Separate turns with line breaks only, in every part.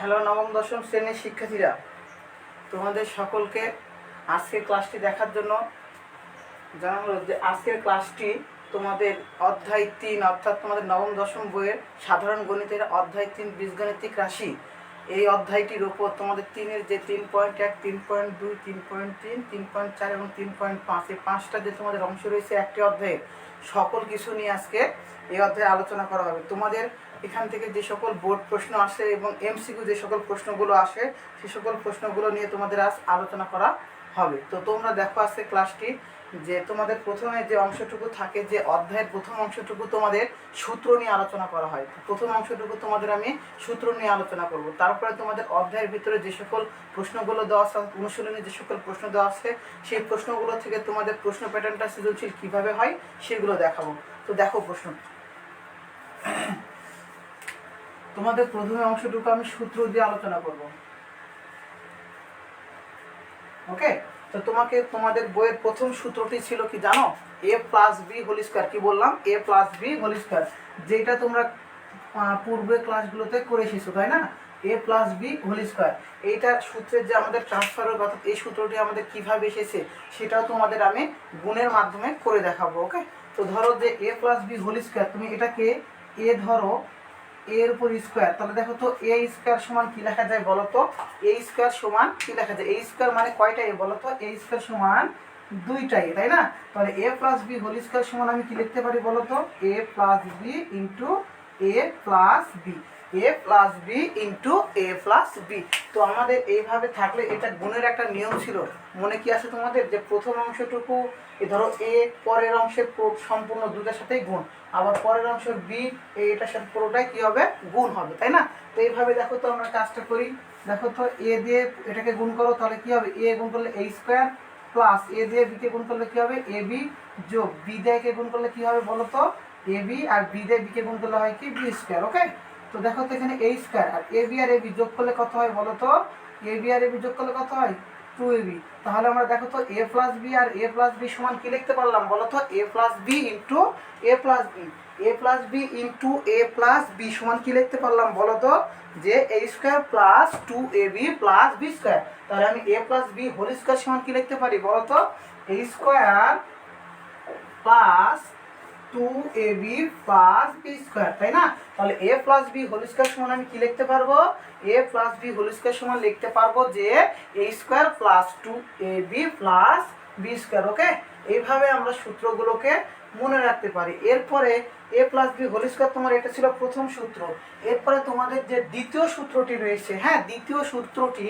Hello নবম দশম শ্রেণীর শিক্ষার্থীরা, তোমাদের সকলকে আজকের ক্লাসটি দেখার জন্য জানা হলো যে আজকের ক্লাসটি তোমাদের অধ্যায় 3 অর্থাৎ তোমাদের নবম দশম বইয়ের সাধারণ গণিতের অধ্যায় 3 বীজগণিতিক রাশি, এই অধ্যায়টির ওপর তোমাদের 3-এর যে 3.1, 3.2, 3.3, 3.4 এবং 3.5 এই 5টা যে তোমাদের অংশ রয়েছে একটি অধ্যায়ে, সকল কিছু নিয়ে আজকে এই অধ্যায়ে আলোচনা করা হবে। তোমাদের এখান থেকে যে সকল বোর্ড প্রশ্ন আসে এবং এমসিকিউ যে সকল প্রশ্নগুলো আসে সে সকল প্রশ্নগুলো নিয়ে তোমাদের আজ আলোচনা করা হবে। তো তোমরা দেখো আজকে ক্লাসটি যে তোমাদের প্রথমে যে অংশটুকু থাকে, যে অধ্যায়ের প্রথম অংশটুকু তোমাদের সূত্র নিয়ে আলোচনা করা হয়। প্রথম অংশটুকু তোমাদের আমি সূত্র নিয়ে আলোচনা করব। তারপরে তোমাদের অধ্যায়ের ভিতরে যে সকল প্রশ্নগুলো দেওয়া আছে, অনুশীলনে যে সকল প্রশ্ন দেওয়া আছে সেই প্রশ্নগুলো থেকে তোমাদের প্রশ্ন প্যাটার্নটা সৃজনশীল কীভাবে হয় সেগুলো দেখাবো। তো দেখো প্রশ্ন, তোমাদের প্রথমে অংশটুকু আমি সূত্র দিয়ে আলোচনা করব। ওকে, তো তোমাদের বইয়ের প্রথম সূত্রটি ছিল কি জানো? a plus B whole square. কি বললাম? a plus B whole square, যেটা তোমরা পূর্বের ক্লাসগুলোতে করে এসেছো, তাই না? a plus B whole square, এইটার সূত্রের যে আমাদের ট্রান্সফারের কথা, এই সূত্রটি আমাদের কিভাবে এসেছে সেটাও তোমাদের আমি গুণের মাধ্যমে করে দেখাবো। ওকে, তো ধরো যে a plus B whole square, তুমি এটাকে a ধরো, এর উপর স্কোয়ার, তাহলে দেখো তো এ স্কোয়ার সমান কি লেখা যায় বলো তো? এ স্কোয়ার সমান কি লেখা যায়? এ স্কোয়ার মানে কয়টা এ বলো তো? এ স্কোয়ার সমান দুইটা এ, তাই না? তাহলে a plus B whole square সমান আমি কি লিখতে পারি বলো তো? A plus B into a plus b, a plus B into a plus B. তো আমাদের এইভাবে থাকলে, এটা গুণের একটা নিয়ম ছিল, মনে কি আছে তোমাদের? যে প্রথম অংশটুকু ধরো এ, পরের অংশের সম্পূর্ণ দুটার সাথেই গুণ, আবার পরের অংশ বি, এটার সাথে পুরোটাই কি হবে? গুণ হবে, তাই না? তো এইভাবে দেখো তো আমরা কাজটা করি। দেখো তো এ দিয়ে এটাকে গুণ করো, তাহলে কি হবে? এ গুণ করলে এ স্কোয়ার, প্লাস এ দিয়ে বিকে গুণ করলে কি হবে? এ বি, যোগ বি দিয়ে কে গুণ করলে কি হবে বলো তো? এ বি, আর বি দিয়ে বিকে গুণ করলে হয় কি? B square. ওকে, তো দেখো তো এখানে এ square R A B R A B যোগ করলে কত হয় বলো তো? A B R A B যোগ করলে কত হয়? 2ab। তাহলে আমরা দেখো তো a প্লাস বি আর a প্লাস বি সমান কি লিখতে পারলাম বলো তো? a plus B into a plus B, a plus B into a plus B সমান কি লিখতে পারলাম বলো তো? যে a square plus 2ab plus B square. তাহলে আমি a plus B whole square সমান কি লিখতে পারি বলো তো? a square plus 2ab plus B square, তাই না? তাহলে a plus B whole square সমান আমি কি লিখতে পারবো? a plus B whole square সমান লিখতে পারবো যে a square plus 2ab plus B square. Okay, এইভাবে আমরা সূত্রগুলোকে মনে রাখতে পারি। এরপরে a plus B whole square, তোমার এটা ছিল প্রথম সূত্র। এরপরে তোমাদের যে দ্বিতীয় সূত্রটি রয়েছে, হ্যাঁ, দ্বিতীয় সূত্রটি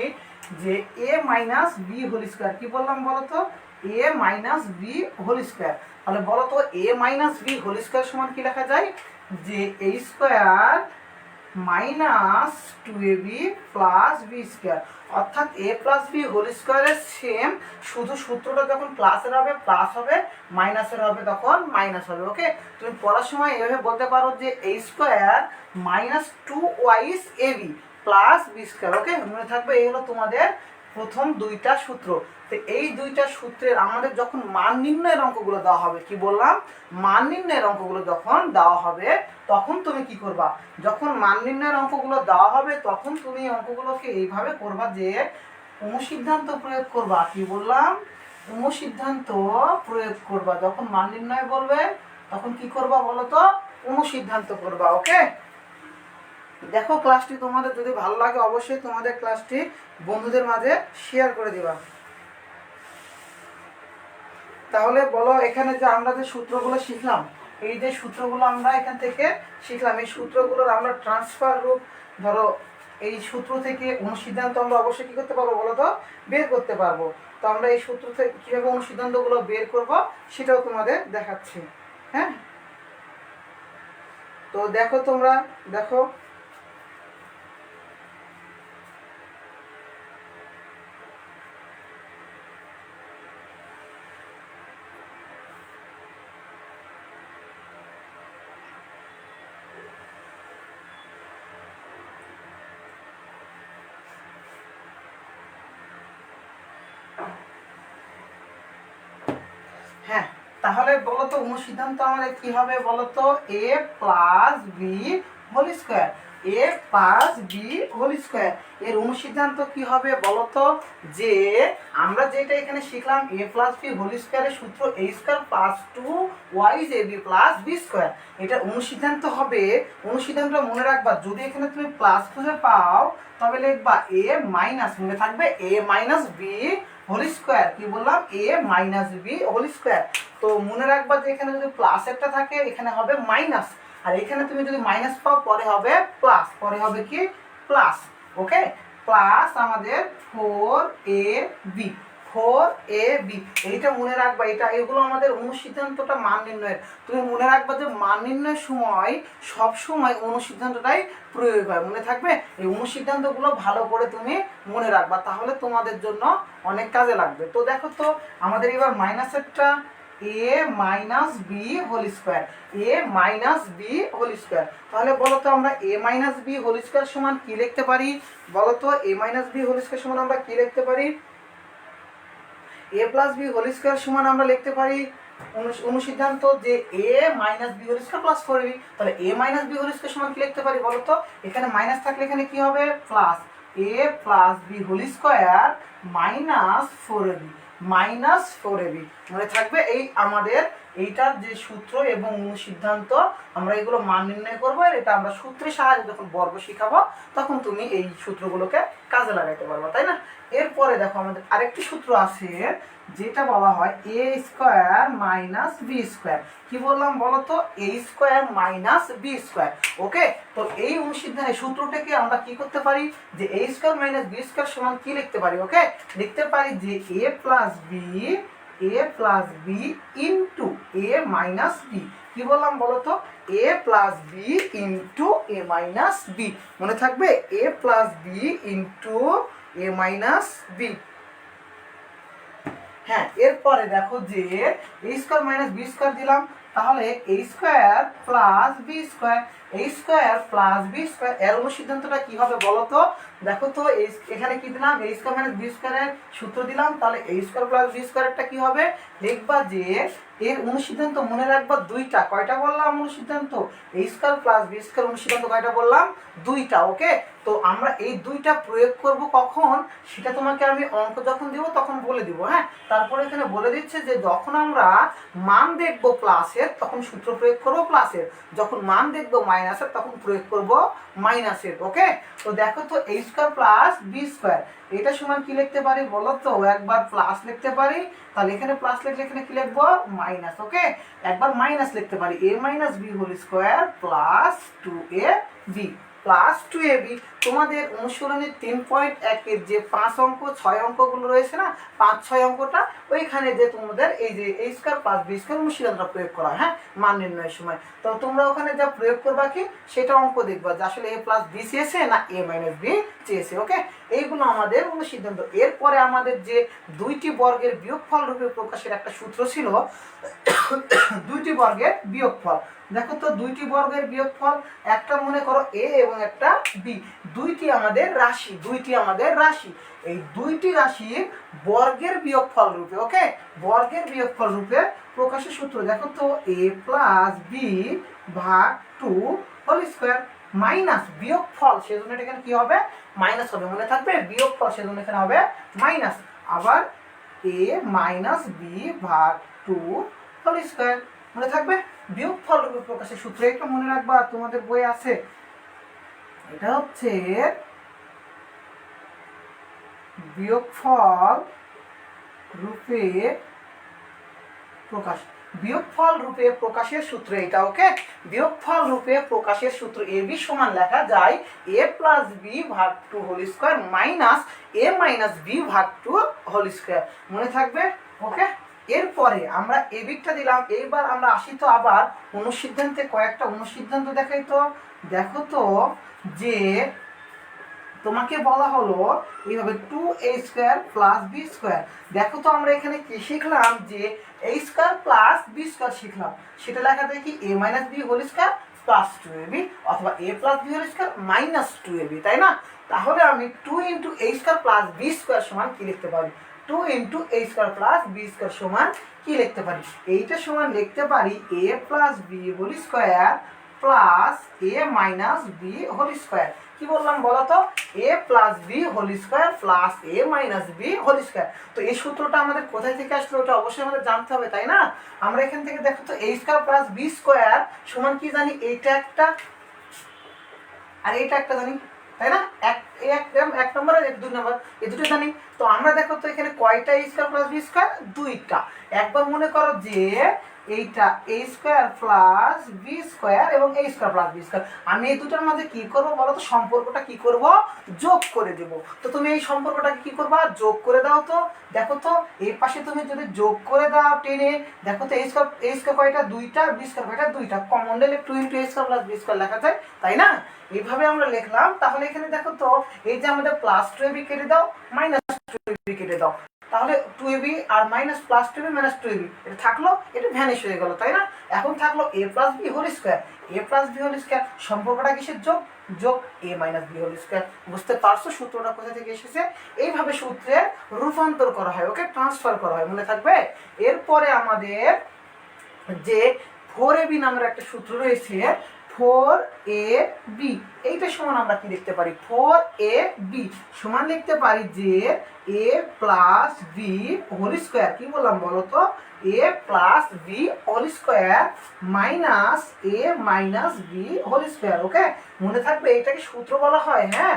যে a minus B whole square. কি বললাম বলো তো? a minus B whole square. তাহলে বলো তো a minus B whole square সমান কি লেখা যায়? যে a square minus 2ab plus B square. অর্থাৎ a প্লাস বি হোল স্কোয়ারের সেম, শুধু সূত্রটা যখন প্লাসের হবে প্লাস হবে, মাইনাসের হবে তখন মাইনাস হবে। ওকে, তুমি পড়ার সময় এভাবে বলতে পারো যে a square minus 2 ab plus B square. Okay, মনে থাকবে এই হলো তোমাদের প্রথম দুইটা সূত্র। তো এই দুইটা সূত্রের আমাদের যখন মান নির্ণয়ের অঙ্কগুলো দেওয়া হবে, কি বললাম? মান নির্ণয়ের অঙ্কগুলো যখন দেওয়া হবে তখন তুমি কি করবা? যখন মান নির্ণয়ের অঙ্কগুলো দেওয়া হবে তখন তুমি অঙ্কগুলোকে এইভাবে করবা যে অনুসিদ্ধান্ত প্রয়োগ করবা। কি বললাম? অনুসিদ্ধান্ত প্রয়োগ করবা। যখন মান নির্ণয় বলবে তখন কি করবা বলো তো? অনুসিদ্ধান্ত করবা। ওকে, দেখো ক্লাসটি তোমাদের যদি ভালো লাগে অবশ্যই তোমাদের ক্লাসটি বন্ধুদের মাঝে শেয়ার করে দিবা। তাহলে বলো, এখানে যে আমরা যে সূত্রগুলো শিখলাম, এই যে সূত্রগুলো আমরা এখান থেকে শিখলাম, এই সূত্রগুলোর আমরা ট্রান্সফার রূপ, ধরো এই সূত্র থেকে অনুসিদ্ধান্ত আমরা অবশ্যই কী করতে পারবো বলো তো? বের করতে পারবো। তো আমরা এই সূত্র থেকে কীভাবে অনুসিদ্ধান্তগুলো বের করব সেটাও তোমাদের দেখাচ্ছি। হ্যাঁ, তো দেখো তোমরা, দেখো হ্যাঁ, তাহলে বলতো অনুসিদ্ধান্ত আমাদের কি হবে বলতো? a plus B whole square. A plus B whole square. এর অনুসিদ্ধান্ত কি হবে বলো তো? যে আমরা যেটা এখানে শিখলাম এ প্লাস বি হোল স্কোয়ারের সূত্র এ square plus 2y A B plus B square. এটা অনুসিদ্ধান্ত হবে। অনুসিদ্ধান্ত মনে রাখবা, যদি এখানে তুমি প্লাস খুঁজে পাও তবে লিখবা এ মাইনাস, মনে থাকবে এ মাইনাস বি হোল স্কোয়ার। কি বললাম? এ মাইনাস বি হোল স্কোয়ার। তো মনে রাখবা যে এখানে যদি প্লাস একটা থাকে এখানে হবে মাইনাস, আর এখানে তুমি যদি মাইনাস পাও পরে হবে প্লাস, পরে হবে কি প্লাস। ওকে, প্লাস আমাদের 4ab 4ab এইটা মনে রাখবা। এটা এগুলো আমাদের অনুসিদ্ধান্তটা মান নির্ণয়ের। তুমি মনে রাখবা যে মান নির্ণয়ের সময় সব সময় অনুসিদ্ধান্তটাই প্রয়োগ হয়, মনে থাকবে। এই অনুসিদ্ধান্তগুলো ভালো করে তুমি মনে রাখবা, তাহলে তোমাদের জন্য অনেক কাজে লাগবে। তো দেখো তো আমাদের এবার মাইনাসেরটা A minus B whole square, A minus B whole square. তাহলে বলো তো আমরা A minus B whole square সমান কি লিখতে পারি? বলো তো এ মাইনাস বি হোল স্কোয়ার সমান আমরা কি লিখতে পারি? A plus B whole square সমান আমরা লিখতে পারি অনুসিদ্ধান্ত যে এ minus B whole square plus 4ab। তাহলে এ মাইনাস বি হোল স্কোয়ার সমান কি লিখতে পারি বলো তো? এখানে মাইনাস থাকলে এখানে কি হবে? প্লাস এ plus B whole square minus 4ab, minus 4ab। মনে থাকবে এই আমাদের এইটার যে সূত্র এবং অনুসিদ্ধান্ত আমরা এগুলো মান নির্ণয় করবো। আর এটা আমরা সূত্রের সাহায্যে যখন বর্গ শিখাবো তখন তুমি এই সূত্রগুলোকে কাজে লাগাইতে পারবো, তাই না? এরপরে দেখো আমাদের আরেকটি সূত্র আছে যেটা বলা হয় এ স্কোয়ার মাইনাস বি স্কোয়ার। কি বললাম বলো তো? এ স্কোয়ার মাইনাস বি স্কোয়ার। ওকে, তো এই অনুসিদ্ধানের সূত্রটাকে আমরা কি করতে পারি? যে এ স্কোয়ার মাইনাস বি স্কোয়ার সমান কি লিখতে পারি? ওকে, লিখতে পারি যে a plus B into a minus B. কি বললাম বলো তো? A plus B into a minus B. মনে থাকবে এ plus B into a minus B. হ্যাঁ, এরপরে দেখো যে এ স্কোয়ার মাইনাস বি স্কোয়ার দিলাম, তাহলে এ square plus B square, a square plus B square. এর অনুসিদ্ধান্তটা কি হবে বলো তো? দেখো তো এখানে কি দিলাম? এ স্কোয়ার মাইনাস বি স্কোয়ারের সূত্র দিলাম, তাহলে এ স্কোয়ার প্লাস বি স্কোয়ারটা কি হবে? লিখবা যে এর অনুসিদ্ধান্ত মনে রাখবা দুইটা। কয়টা বললাম অনুসিদ্ধান্ত? এ স্কোয়ার প্লাস বি স্কোয়ার অনুসিদ্ধান্ত কয়টা বললাম? দুইটা। ওকে, তো আমরা এই দুইটা প্রয়োগ করব কখন সেটা তোমাকে আমি অঙ্ক যখন দিব তখন বলে দিব। হ্যাঁ, তারপরে এখানে বলে দিচ্ছে যে যখন আমরা মান দেখব প্লাসের তখন সূত্র প্রয়োগ করব প্লাসের, যখন মান দেখব মাইনাসের তখন প্রয়োগ করব মাইনাসের। ওকে, তো দেখো তো এ স্কোয়ার প্লাস বি স্কোয়ার এটা সমান কি লিখতে পারি বলো তো? একবার প্লাস লিখতে পারি, তাহলে এখানে প্লাস লিখলে এখানে কি লিখবো? মাইনাস। ওকে, একবার মাইনাস লিখতে পারি A minus B whole square plus 2ab plus 2ab। তোমাদের অনুশীলনের 3.1-এর যে 5 অঙ্ক 6 অঙ্কগুলো রয়েছে না, 5-6 অঙ্কটা ওইখানে যে তোমাদের এই যে এ স্কোয়ার প্লাস বি স্কোয়ার অনুশীলনটা প্রয়োগ করা, হ্যাঁ, মান নির্ণয়ের সময়। তো তোমরা ওখানে যা প্রয়োগ করবা কি সেটা অঙ্ক দেখবা যে আসলে এ প্লাস বি চেয়েছে না এ মাইনাস বি চেয়েছে। ওকে, এইগুলো আমাদের অনুসিদ্ধান্ত। এরপরে আমাদের যে দুইটি বর্গের বিয়োগফল রূপে প্রকাশের একটা সূত্র ছিল, দুইটি বর্গের বিয়োগফল। দেখো তো দুইটি বর্গের বিয়োগফল, একটা মনে করো এ এবং একটা বি, দুইটি আমাদের রাশি, দুইটি আমাদের রাশি। এই দুইটি রাশির বর্গের বিয়োগফল রূপে, ওকে, বর্গের বিয়োগফল রূপে প্রকাশের সূত্র। দেখো তো এ প্লাস বি ভাগ 2 হোল স্কোয়ার মাইনাস বিয়োগফল, সেজন্য এখানে কি হবে? মাইনাস হবে। মনে থাকবে বিয়োগফল সেজন্য এখানে হবে মাইনাস। আবার এ মাইনাস বি ভাগ 2 হোল স্কোয়ার। মনে থাকবে বিয়োগফল রূপে প্রকাশের সূত্র, একটু মনে রাখবা, তোমাদের বই আছে। এটা হচ্ছে বিয়োগফল রূপে প্রকাশ, বিয়োগফল রূপে প্রকাশের সূত্র এটা। ওকে, বিয়োগফল রূপে প্রকাশের সূত্র এ বি সমান লেখা যায় এ প্লাস বি ভাগ 2 হোল স্কোয়ার মাইনাস এ মাইনাস বি ভাগ 2 হোল স্কোয়ার। মনে থাকবে? ওকে, এরপরে আমরা এ বিটা দিলাম। এইবার আমরা আসি তো আবার অনুসিদ্ধান্তে, কয়েকটা অনুসিদ্ধান্ত দেখাই তো। দেখো তো যে তোমাকে বলা হলো এইভাবে 2a square plus B square. দেখো তো আমরা এখানে কি শিখলাম? যে a square plus B square শিখলাম, সেটা লেখা যায় কি a minus B whole square plus 2ab অথবা a plus B whole square minus 2ab, তাই না? তাহলে আমি 2 into a square plus B square সমান কি লিখতে পারি? 2 into a square plus B square সমান কি লিখতে পারি? এইটা সমান লিখতে পারি a plus B whole square plus A minus B whole square. কি বললাম বলো তো? A plus B whole square plus A minus B whole square. তো এই সূত্রটা আমাদের কোথায় থেকে আসলো ওটা অবশ্যই আমাদের জানতে হবে, তাই না? আমরা এখান থেকে দেখো তো এ স্কোয়ার প্লাস বি স্কোয়ার সমান কি জানি? এইটা একটা আর এইটা একটা জানি, তাই না? এক নম্বর আর দুই নম্বর, এই দুটো জানি। তো আমরা দেখো তো এখানে কয়টা এ স্কোয়ার প্লাস বি স্কোয়ার? দুইটা। একবার মনে করো যে এইটা এ স্কোয়ার প্লাস বি স্কোয়ার এবং এ স্কোয়ার প্লাস বি স্কোয়ার, আমি এই দুটোর মাঝে কি করবো বলো তো? সম্পর্কটা কি করব? যোগ করে দেব। তো তুমি এই সম্পর্কটাকে কি করবা? যোগ করে দাও তো। দেখো তো এই পাশে তুমি যদি যোগ করে দাও টেনে, দেখো তো এ স্কোয়ার কয়টা? দুইটা। বি স্কোয়ার কয়টা? দুইটা। কমন নিলে 2 × এ স্কোয়ার প্লাস বি স্কোয়ার লেখা যায়, তাই না? এইভাবে আমরা লিখলাম। তাহলে এখানে দেখো তো এই যে আমাদের প্লাস 2ab কেটে দাও, মাইনাস 2ab কেটে দাও, তাহলে 2ab আর minus plus 2ab minus 2ab এটা থাকলো, এটা ভ্যানিশ হয়ে গেল, তাই না? এখন থাকলো a plus B whole square. a plus B whole square সম্পর্কটা কিসের? যোগ। যোগ a minus B whole square. বুঝতে পারছো সূত্রটা কোথা থেকে এসেছে? এইভাবে সূত্রে রূপান্তর করা হয়, ওকে, ট্রান্সফার করা হয়, মনে থাকবে? এরপরে আমাদের যে 4ab নামের একটা সূত্র রয়েছে, 4ab, এইটা সমান আমরা কি লিখতে পারি? 4ab সমান লিখতে পারি যে a plus B whole square. কি বললাম বলো তো? a plus B whole square minus A minus B whole square. Okay, মনে থাকবে এটাকে সূত্র বলা হয়, হ্যাঁ,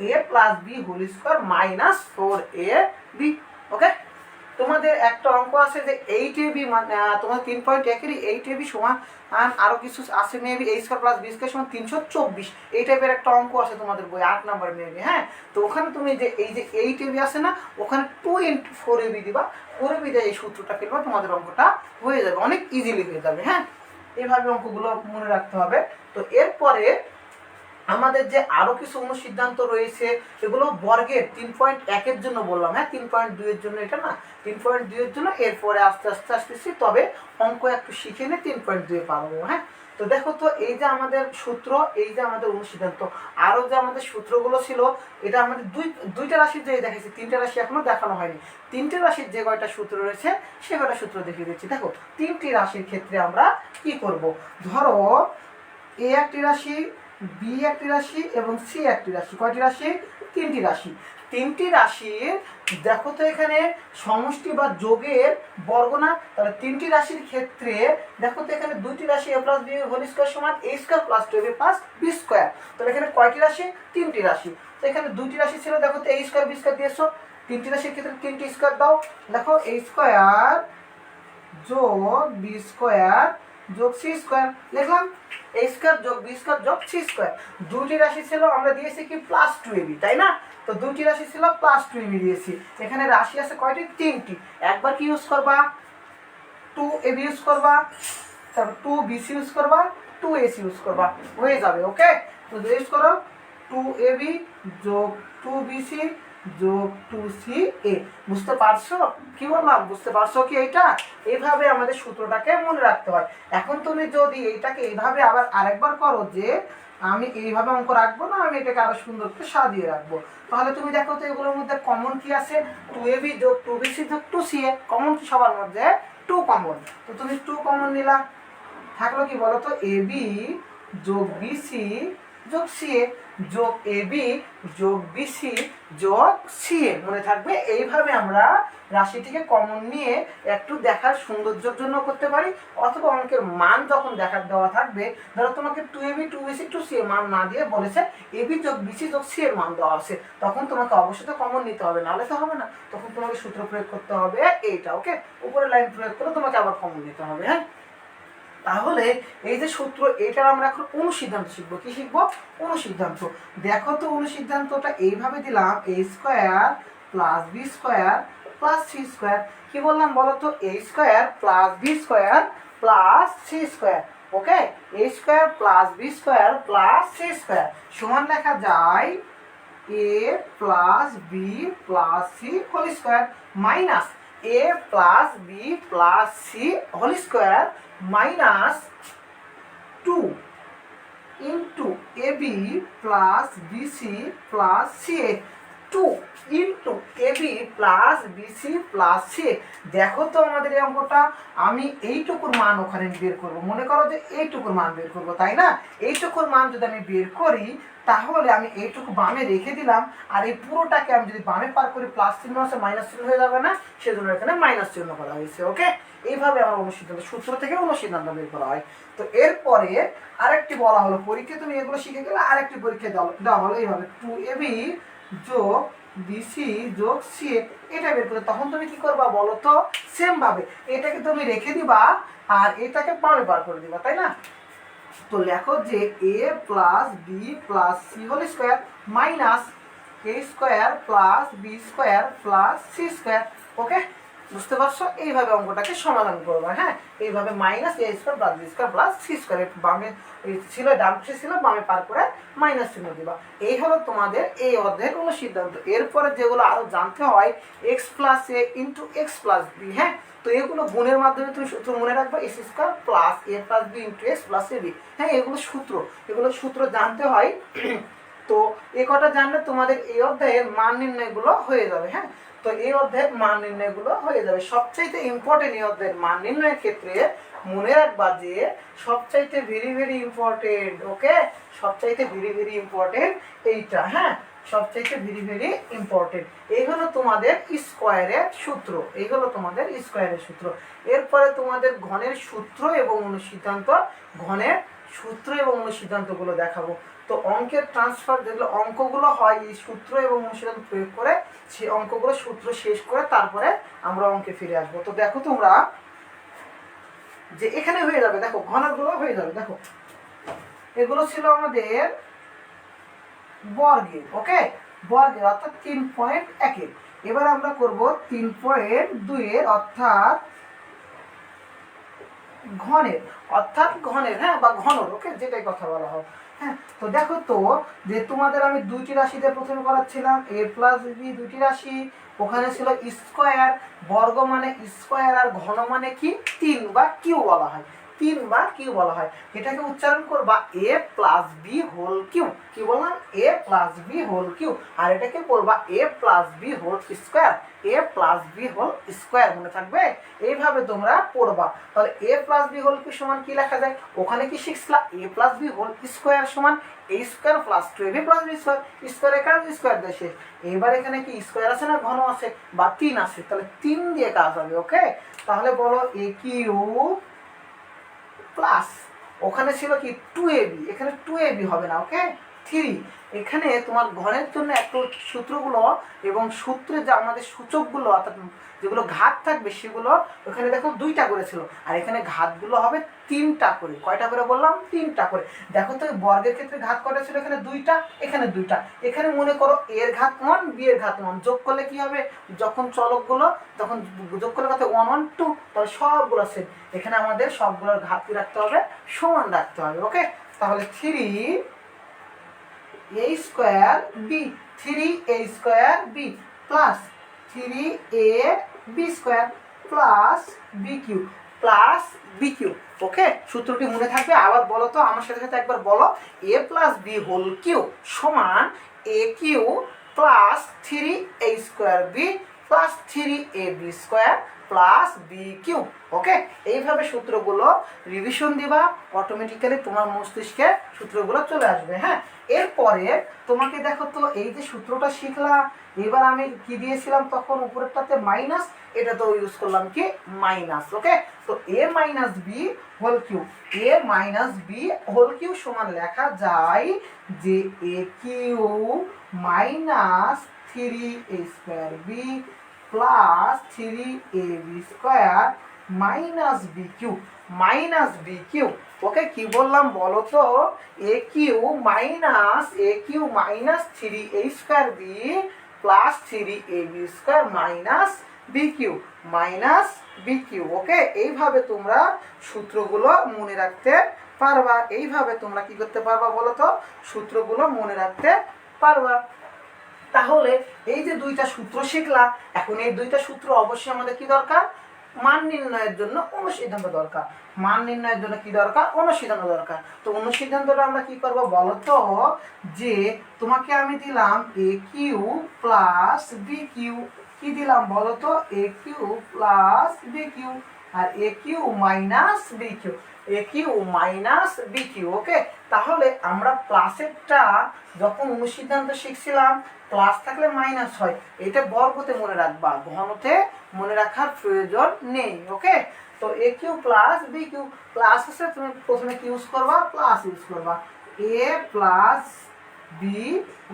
a plus B whole square minus 4ab। Okay, তোমাদের একটা অঙ্ক আছে যে 8ab, মানে তোমার 3.1 এর 8ab সমান আরো কিছু আছে maybe a square plus b square সমান 324, এই টাইপের একটা অঙ্ক আছে তোমাদের বই 8 নাম্বার মেবি, হ্যাঁ। তো ওখানে তুমি যে এই যে 8ab আছে না, ওখানে 2 × 4ab দিবা, 4ab দিয়ে এই সূত্রটা ফেলবা, তোমাদের অঙ্কটা হয়ে যাবে, অনেক ইজিলি হয়ে যাবে, হ্যাঁ। এইভাবে অঙ্কগুলো মনে রাখতে হবে। তো এরপরে আমাদের যে আরো কিছু অনুসিদ্ধান্ত রয়েছে, এগুলো বর্গের 3.1 এর জন্য বললাম, হ্যাঁ, 3.2 এর জন্য এটা না, 3.2 এর জন্য। এরপরে আস্তে আস্তে আসতেছি, তবে অঙ্ক একটু শিখে নিয়ে 3.2 এ পারবো, হ্যাঁ। তো দেখো তো এই যে আমাদের সূত্র, এই যে আমাদের অনুসিদ্ধান্ত, আরো যে আমাদের সূত্রগুলো ছিল, এটা আমাদের দুইটা রাশির যে দেখেছি, তিনটা রাশি এখনো দেখানো হয়নি। তিনটে রাশির যে কয়টা সূত্র রয়েছে সে কয়টা সূত্র দেখিয়ে দিচ্ছি। দেখো, তিনটি রাশির ক্ষেত্রে আমরা কি করব? ধরো এ একটি রাশি, বি একটি রাশি এবং সি একটি রাশি। কয়টি রাশি? তিনটি রাশি। তিনটি রাশির দেখো তো এখানে সমষ্টি বা যোগের বর্গ না, তাহলে তিনটি রাশির ক্ষেত্রে দেখো তো এখানে দুইটি রাশি a plus B whole square সমান a square plus 2ab plus b square. তাহলে এখানে কয়টি রাশি? তিনটি রাশি। তো এখানে দুইটি রাশি ছিল, দেখো তো a স্কয়ার b স্কয়ার দিয়েছো, তিনটি রাশির ক্ষেত্রে তিনটি স্কয়ার দাও। দেখো a স্কয়ার যোগ b স্কয়ার যোগ c স্কয়ার লিখলাম, a স্কয়ার যোগ b স্কয়ার যোগ c স্কয়ার। দুটি রাশি ছিল, আমরা দিয়েছি কি প্লাস 2ab, তাই না? তো দুটি রাশি ছিল প্লাস 2ab দিয়েছি। এখানে রাশি আছে কয়টি? তিনটি। একবার কি ইউজ করবা? 2ab ইউজ করবা, তারপর 2bc ইউজ করবা, 2ac ইউজ করবা, হয়ে যাবে। ওকে, তো ইউজ করো 2ab যোগ 2bc যোগ 2ca। বুঝতে পারছো কি বললাম? বুঝতে পারছো কি? এইটা এইভাবে আমাদের সূত্রটাকে মনে রাখতে হয়। এখন তুমি যদি এইটাকে এইভাবে আবার আরেকবার করো যে আমি এইভাবে অঙ্ক রাখবো না, আমি এটাকে আরো সুন্দর করে সাজিয়ে রাখবো, তাহলে তুমি দেখো তো এগুলোর মধ্যে কমন কি আছে? 2ab যোগ 2bc যোগ 2ca, কমন কি সবার মধ্যে? 2 কমন। তো তুমি 2 কমন নিলা, থাকলো কি বলো তো? ab যোগ bc যোগ ca যোগ ab যোগ bc যোগ ca, মনে থাকবে? এইভাবে আমরা রাশিটিকে কমন নিয়ে একটু দেখার সৌন্দর্যের জন্য করতে পারি, অথবা অঙ্কের মান যখন দেখার দেওয়া থাকবে, ধরো তোমাকে 2ab 2bc 2ca মান না দিয়ে বলেছে ab যোগ bc যোগ c এর মান দেওয়া আছে, তখন তোমাকে অবশ্যই তো কমন নিতে হবে, নাহলে তো হবে না। তখন তোমাকে সূত্র প্রয়োগ করতে হবে এইটা, ওকে, উপরে লাইন প্রয়োগ করে তোমাকে আবার কমন নিতে হবে, হ্যাঁ। তাহলে এই যে সূত্র, এটার আমরা এখন অনুসিদ্ধান্ত শিখবো। কি শিখবো? অনুসিদ্ধান্ত। দেখো তো অনুসিদ্ধান্তটা এইভাবে দিলাম, a square plus B square plus C square. কি বললাম বলো তো? a square plus B square plus C square. Okay, a square plus B square plus C square সমান লেখা যায় a plus B plus C whole square minus a plus B plus C whole square minus 2 into ab plus bc plus ca। Two into A B plus B C plus C. দেখো তো আমাদের এই অঙ্কটা, আমি এইটুকুর মান ওখানে বের করব, মনে করো যে এইটুকুর মান বের করব, তাই না? এইটুকুর মান যদি আমি বের করি তাহলে আমি এইটুকু বামে রেখে দিলাম, আর এই পুরোটাকে আমি যদি বামে পার করি প্লাস চিহ্ন আছে মাইনাস চিহ্ন হয়ে যাবে না, সেজন্য এখানে মাইনাস চিহ্ন করা হয়েছে। ওকে, এইভাবে আমার অনুসিদ্ধান্ত সূত্র থেকে অনুসিদ্ধান্ত বের করা হয়। তো এরপরে আরেকটি বলা হলো, পরীক্ষায় তুমি এগুলো শিখে গেলে আরেকটি পরীক্ষায় দেওয়া হলো এইভাবে 2ab যোগ বিসি যোগ সি, এটা বের করে তখন তুমি কি করবা বলো তো? সেম ভাবে এটাকে তুমি রেখে দিবা আর এটাকে বামে বার করে দিবা, তাই না? তো লেখো যে a plus B plus C whole square minus A square plus B square plus C square. Okay, বুঝতে পারছো? এইভাবে অঙ্কটাকে সমাধান করবা। হ্যাঁ, এইভাবে minus A square plus B square plus C square, বামে ছিল ডান পাশে ছিল, বামে পার করে মাইনাস চিহ্ন দিবা। এই হলো তোমাদের এই অধ্যায়ের কোনো সিদ্ধান্ত। এরপরে যেগুলো আরো জানতে হয়, x plus a into x plus b. হ্যাঁ, তো এগুলো গুণের মাধ্যমে তুমি সূত্র মনে রাখবা, x square plus A plus B into x plus a b. হ্যাঁ, এগুলো সূত্র জানতে হয়। তো এ কটা জানলে তোমাদের এই অধ্যায়ের মান নির্ণয়গুলো হয়ে যাবে। হ্যাঁ, তো এই অধ্যায়ের মান নির্ণয়গুলো হয়ে যাবে। সবচাইতে ইম্পর্টেন্ট এই অধ্যায়ের মান নির্ণয়ের ক্ষেত্রে মনে রাখবা যে সবচাইতে ভেরি ভেরি ইম্পর্টেন্ট, ওকে, সবচাইতে ভেরি ভেরি ইম্পর্টেন্ট এইটা। হ্যাঁ, সবচাইতে ভেরি ভেরি ইম্পর্টেন্ট। এই হলো তোমাদের স্কোয়ারের সূত্র, এই হলো তোমাদের স্কোয়ারের সূত্র। এরপরে তোমাদের ঘনের সূত্র এবং অনুসিদ্ধান্ত, ঘনের সূত্র এবং অনুসিদ্ধান্তগুলো দেখাবো। তো অঙ্কের ট্রান্সফার যেগুলো অঙ্কগুলো হয় এই সূত্র এবং অনুসিদ্ধান্ত প্রয়োগ করে, সেই অঙ্কগুলো সূত্র শেষ করে তারপরে আমরা অঙ্কে ফিরে আসবো। তো দেখো তোমরা যে এখানে হয়ে যাবে, দেখো ঘনকগুলো হয়ে যাবে। দেখো এগুলো ছিল আমাদের বর্গের, ওকে, বর্গের অর্থাৎ 3.1 এবার আমরা করব 3.2 অর্থাৎ ঘনের, হ্যাঁ, বা ঘনর, ওকে, যেটাই কথা বলা হয়। হ্যাঁ, তো দেখো তো যে তোমাদের আমি দুইটি রাশিতে প্রথমে করাচ্ছিলাম, এ প্লাস বি দুইটি রাশি, ওখানে ছিল স্কোয়ার, বর্গ মানে স্কোয়ার, আর ঘন মানে কি 3 বা কিউ বলা হয়, 3 বা কিউ বলা হয়। এটাকে উচ্চারণ করবা a plus B whole cube. কি বললাম? A plus B whole cube. আর এটাকে বলবা a plus B whole square, A plus B whole square. মনে থাকবে? এইভাবে তোমরা পড়বা। তাহলে a plus B whole cube সমান কি লেখা যায়? ওখানে কি শিখছিলা? A plus B whole square সমান a square plus 2ab plus B square, স্কোয়ারের কাজ স্কোয়ার দেশে। এবার এখানে কি স্কোয়ার আছে না ঘন আছে বা 3 আছে, তাহলে 3 দিয়ে কাজ হবে। ওকে, তাহলে বলো এ কিউ প্লাস, ওখানে ছিল কি 2ab, এখানে 2ab হবে না, ওকে, 3। এখানে তোমার ঘনের জন্য একটু সূত্রগুলো এবং সূত্রে যে আমাদের সূচকগুলো অর্থাৎ যেগুলো ঘাত থাকবে সেগুলো ওখানে দেখো 2টা করেছিল, আর এখানে ঘাতগুলো হবে 3টা করে। কয়টা করে বললাম? 3টা করে। দেখো তো বর্গের ক্ষেত্রে ঘাত কয়টা ছিল? এখানে 2টা, এখানে 2টা। এখানে মনে করো এর ঘাত 1, বি এর ঘাত 1, যোগ করলে কি হবে? যখন চলকগুলো তখন যোগ করলে কত? 1 1 2, তাহলে সবগুলো সেম। এখানে আমাদের সবগুলোর ঘাত কি রাখতে হবে? সমান রাখতে হবে। ওকে, তাহলে 3a square B, 3a square B plus 3ab square plus B cube, plus B cube. Okay, সূত্রটি মনে থাকবে। আবার বলো তো আমার সাথে সাথে একবার বলো, a plus B whole cube সমান a cube plus 3a square B plus 3ab square plus B cube. Okay, এইভাবে সূত্রগুলো রিভিশন দিবা, অটোমেটিক্যালি তোমার মস্তিষ্কে সূত্রগুলো চলে আসবে। হ্যাঁ, এরপরে তোমাকে দেখো তো এই যে সূত্রটা শিখলাম, এবার আমি কি দিয়েছিলাম তখন উপরেরটাতে মাইনাস, এটা তো ইউজ করলাম কি মাইনাস। ওকে, তো এ minus B whole cube, a minus B whole cube সমান লেখা যায় যে a cube minus 3a square B plus 3ab square minus B cube, minus B cube. Okay, কি বললাম বলো তো? A cube minus 3a square B plus 3ab square minus B cube, minus B cube. Okay, এইভাবে তোমরা সূত্রগুলো মনে রাখতে পারবা। এইভাবে তোমরা কি করতে পারবা বলো তো? সূত্রগুলো মনে রাখতে পারবা। তাহলে এই যে 2টা সূত্র শিখলা, এখন এই 2টা সূত্র অবশ্যই আমাদের কি দরকার? মান নির্ণয়ের জন্য অনুসিদ্ধান্ত দরকার। মান নির্ণয়ের জন্য কি দরকার? অনুসিদ্ধান্ত দরকার। তো অনুসিদ্ধান্তটা আমরা কি করব বলো তো, যে তোমাকে আমি দিলাম এ কিউ প্লাস বি কিউ, কি দিলাম বলো তো, a cube plus B Q, R A cube minus B Q, a cube minus B cube. ওকে, তাহলে আমরা প্লাসেরটা যখন অনুসিদ্ধান্ত শিখছিলাম প্লাস থাকলে মাইনাস হয়, এটা বর্গতে মনে রাখবা, ঘনতে মনে রাখার প্রয়োজন নেই। ওকে, তো a cube plus B cube, plus আছে তুমি প্রথমে কি ইউজ করবা? প্লাস ইউজ করবা, a plus B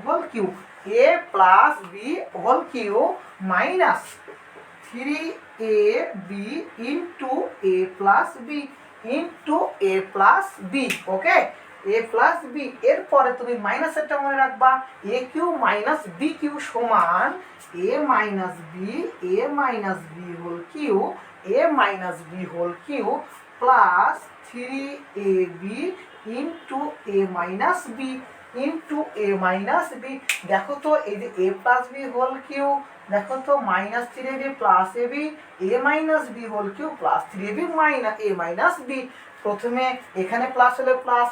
whole cube, a plus B whole cube minus 3ab into a plus B into a plus b. Okay, a plus b, এরপরে তুমি মাইনাসেরটা মনে রাখবা, a cube minus B cube সমান a minus B whole cube, a minus B whole cube plus 3ab into a minus b into a minus b. দেখো তো এই যে a plus B whole cube, দেখো তো minus 3ab plus ab, a minus B whole cube plus 3ab minus A minus b. প্রথমে এখানে plus হলে plus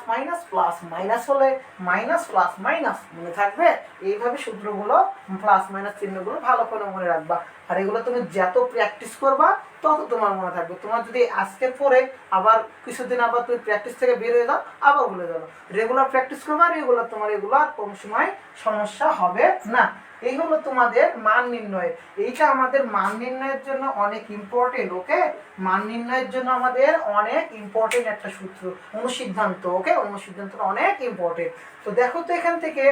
minus হলে মাইনাস প্লাস মাইনাস, মনে থাকবে? এইভাবে সূত্রগুলো প্লাস মাইনাস চিহ্নগুলো ভালো করে মনে রাখবা, আর এগুলো তুমি যত প্র্যাকটিস করবা তত তোমার মনে থাকবে। তোমার যদি আজকে পরে আবার কিছুদিন আবার তুমি প্র্যাকটিস থেকে বের হয়ে যাও, আবার ভুলে যাবো, রেগুলার প্র্যাকটিস করবা, রেগুলার তোমার এগুলো আর কোনো সময় সমস্যা হবে না। এই হলো তোমাদের মান নির্ণয়, এইটা আমাদের মান নির্ণয়ের জন্য অনেক ইম্পর্টেন্ট। ওকে, মান নির্ণয়ের জন্য আমাদের অনেক ইম্পর্টেন্ট একটা সূত্র অনুসিদ্ধান্ত। ওকে, অনুসিদ্ধান্তটা অনেক ইম্পর্টেন্ট। তো দেখো তো এখান থেকে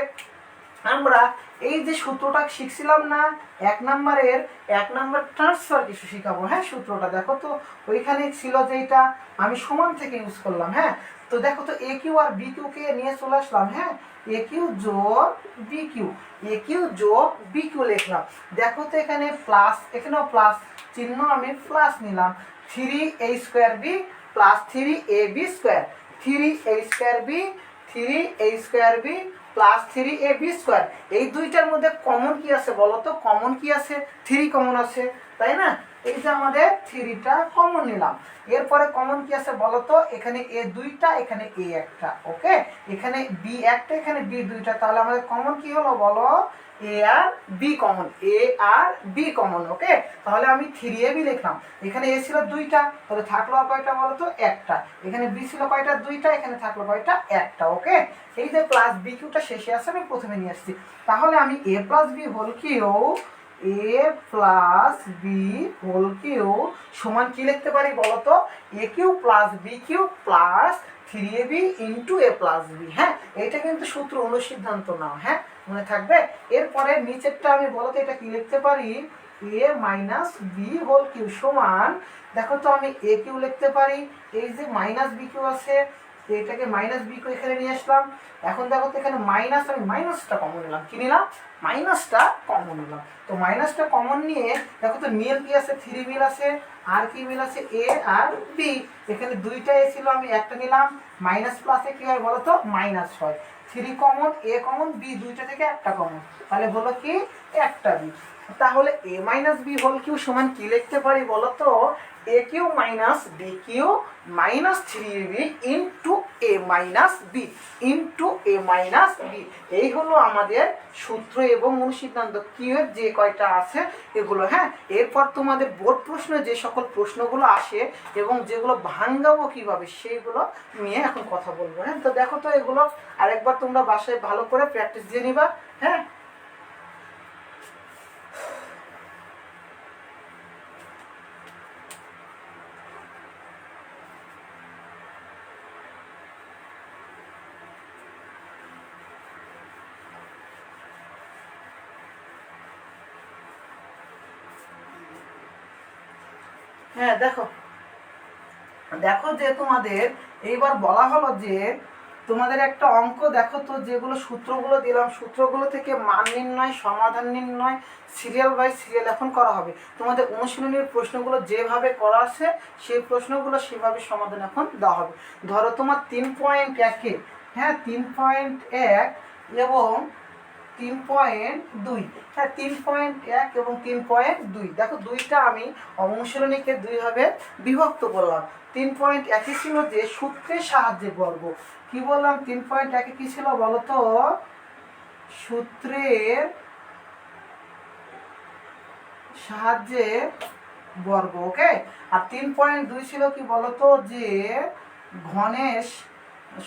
আমরা এই যে সূত্রটা শিখছিলাম না, এক নাম্বার ট্রান্সফার কিছু শিখাবো। হ্যাঁ, সূত্রটা দেখো তো ওইখানে ছিল যেটা আমি সমান থেকে ইউজ করলাম। হ্যাঁ, তো দেখো তো a Q R B Q কে নিয়ে চলে আসলাম। হ্যাঁ, এ কিউ যোগ বি কিউ, এ কিউ যোগ বি কিউ লিখলাম। দেখো তো এখানে প্লাস, এখানেও প্লাস চিহ্ন আমি প্লাস নিলাম, 3a square B plus 3ab square, 3a square B 3a square B plus 3ab square. এই দুইটার মধ্যে কমন কি আছে বলো তো? কমন কি আছে? 3 কমন আছে, তাই না? এই যে আমাদের 3টা কমন নিলাম। এরপরে কমন কি আছে বলো তো? এখানে এ দুইটা, এখানে এ একটা। ওকে, এখানে বি একটা, এখানে বি দুইটা, তাহলে আমাদের কমন কি হলো বলো? এ আর বি কমন, এ আর বি কমন। ওকে, তাহলে আমি 3ab লিখলাম, এখানে এ ছিল দুইটা, তাহলে থাকলো কয়টা বলো তো? একটা। এখানে বি ছিল কয়টা? দুইটা, এখানে থাকলো কয়টা? একটা। ওকে, এই যে প্লাস বি কিউটা শেষে আছে আমি প্রথমে নিয়ে আসছি, তাহলে আমি a plus B whole cube, a plus B whole cube সমান কি লিখতে পারি বলো তো? A cube plus B cube plus 3ab into a plus b. হ্যাঁ, এটা কিন্তু সূত্র অনুসিদ্ধান্ত নাও। হ্যাঁ, মনে থাকবে? এরপরে নিচেরটা আমি বলো তো এটা কি লিখতে পারি? A minus B whole cube সমান, দেখো তো আমি এ কিউ লিখতে পারি, এই যে মাইনাস বি কিউ আছে, এটাকে মাইনাস বি কিউ এখানে নিয়ে আসলাম। এখন দেখো তো এখানে মাইনাস, আমি মাইনাসটা কমন নিলাম। কি নিলাম? মাইনাসটা কমন নিলাম। তো মাইনাসটা কমন নিয়ে দেখো তো মিল কি আছে? 3 মিল আছে, আর কি মিল আছে? এ আর বি। এখানে দুইটা এ ছিল, আমি একটা নিলাম। মাইনাস প্লাসে কি হয় বলো তো? মাইনাস হয়। 3 কমন, এ কমন, বি দুইটা থেকে একটা কমন, তাহলে হলো কি? একটা বি। তাহলে এ মাইনাস বি হোল কিউ সমান কি লিখতে পারি বলো তো? A cube minus B cube minus 3ab into a minus b into a minus b. এই হলো আমাদের সূত্র এবং অনুসিদ্ধান্ত কিউয়ের যে কয়টা আছে এগুলো। হ্যাঁ, এরপর তোমাদের বোর্ড প্রশ্নে যে সকল প্রশ্নগুলো আসে এবং যেগুলো ভাঙাবো কিভাবে সেইগুলো নিয়ে এখন কথা বলবো। হ্যাঁ, তো দেখো তো এগুলো আরেকবার তোমরা বাসায় ভালো করে প্র্যাকটিস দিয়ে নিবা। হ্যাঁ, হ্যাঁ, দেখো দেখো যে তোমাদের এইবার বলা হলো যে তোমাদের একটা অঙ্ক দেখো তো, যেগুলো সূত্রগুলো দিলাম, সূত্রগুলো থেকে মান নির্ণয়, সমাধান নির্ণয়, সিরিয়াল বাই সিরিয়াল এখন করা হবে। তোমাদের অনুশীলনীর প্রশ্নগুলো যেভাবে করা আছে সেই প্রশ্নগুলো সেভাবে সমাধান এখন দেওয়া হবে। ধরো তোমার 3.1-এ, হ্যাঁ 3.1 এবং 3.2, হ্যাঁ 3.1 এবং 3.2। দেখো দুইটা আমি অনুশীলনীকে দুই ভাবে বিভক্ত করলাম। 3.1 ছিল যে সূত্রের সাহায্যে বর্গ। কি বললাম 3.1 কি ছিল বলতো? সূত্রের সাহায্যে বর্গ। ওকে। আর 3.2 ছিল কি বলতো? যে ঘনের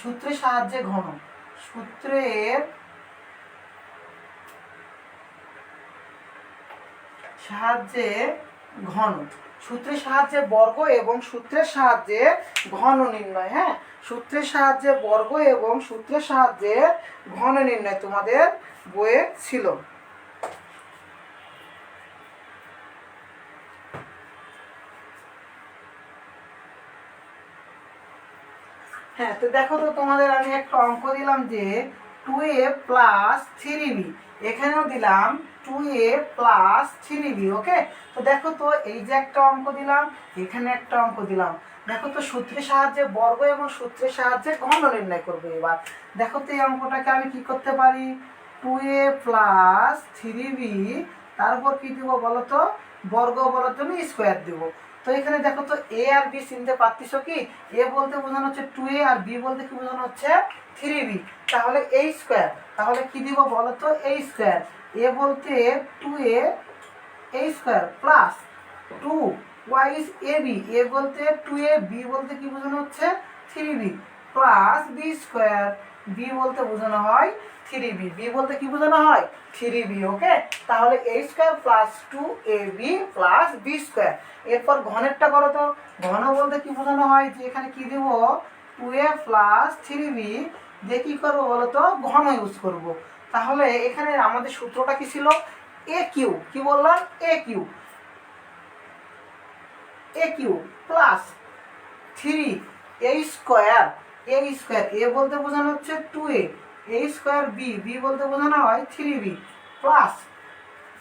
সূত্রের সাহায্যে ঘন। সূত্রের সাহায্যে ঘন, সূত্রের সাহায্যে বর্গ এবং সূত্রের সাহায্যে ঘন নির্ণয়। হ্যাঁ, সূত্রের সাহায্যে বর্গ এবং সূত্রের সাহায্যে ঘন নির্ণয় তোমাদের বইয়ে ছিল। হ্যাঁ, তো দেখো তো তোমাদের আমি একটা অঙ্ক দিলাম যে 2a প্লাস 3b, এখানেও দিলাম 2a প্লাস 3b। ওকে। তো দেখো তো এই যে একটা অঙ্ক দিলাম, এখানে একটা অঙ্ক দিলাম। দেখো তো সূত্রের সাহায্যে বর্গ এবং সূত্রের সাহায্যে ঘন নির্ণয় করবো। এবার দেখো তো এই অঙ্কটাকে আমি কি করতে পারি? 2a প্লাস 3b, তারপর কি দিব বলো তো? বর্গ বলার জন্য স্কোয়ার দিব। তো এখানে দেখো তো এ আর বি চিনতে পারতেছো কি? এ বলতে বোঝানো হচ্ছে 2a আর বি বলতে কি বোঝানো হচ্ছে 3b। তাহলে a স্কোয়ার, তাহলে কি দিব বলো তো? a square. এ বলতে 2a a square plus 2y is ab, এ বলতে 2a, বি বলতে কি বোঝানো হচ্ছে 3b plus b square, B বলতে বোঝানো হয় 3b, বি বলতে কি বোঝানো হয় 3b। ওকে। তাহলে a square plus 2ab plus b square. এরপর ঘনেরটা করো তো। ঘন বলতে কি বোঝানো হয়? যে এখানে কি দেব? 2a প্লাস 3b দিয়ে কি করবো বলো তো? ঘন ইউজ করব। তাহলে এখানে আমাদের সূত্রটা কি ছিল? A cube. কি বললাম? A cube, a cube plus 3 a square, a square, a বলতে বোঝানো হচ্ছে 2a, এ স্কোয়ার বি, বি বলতে বোঝানো হয় 3b প্লাস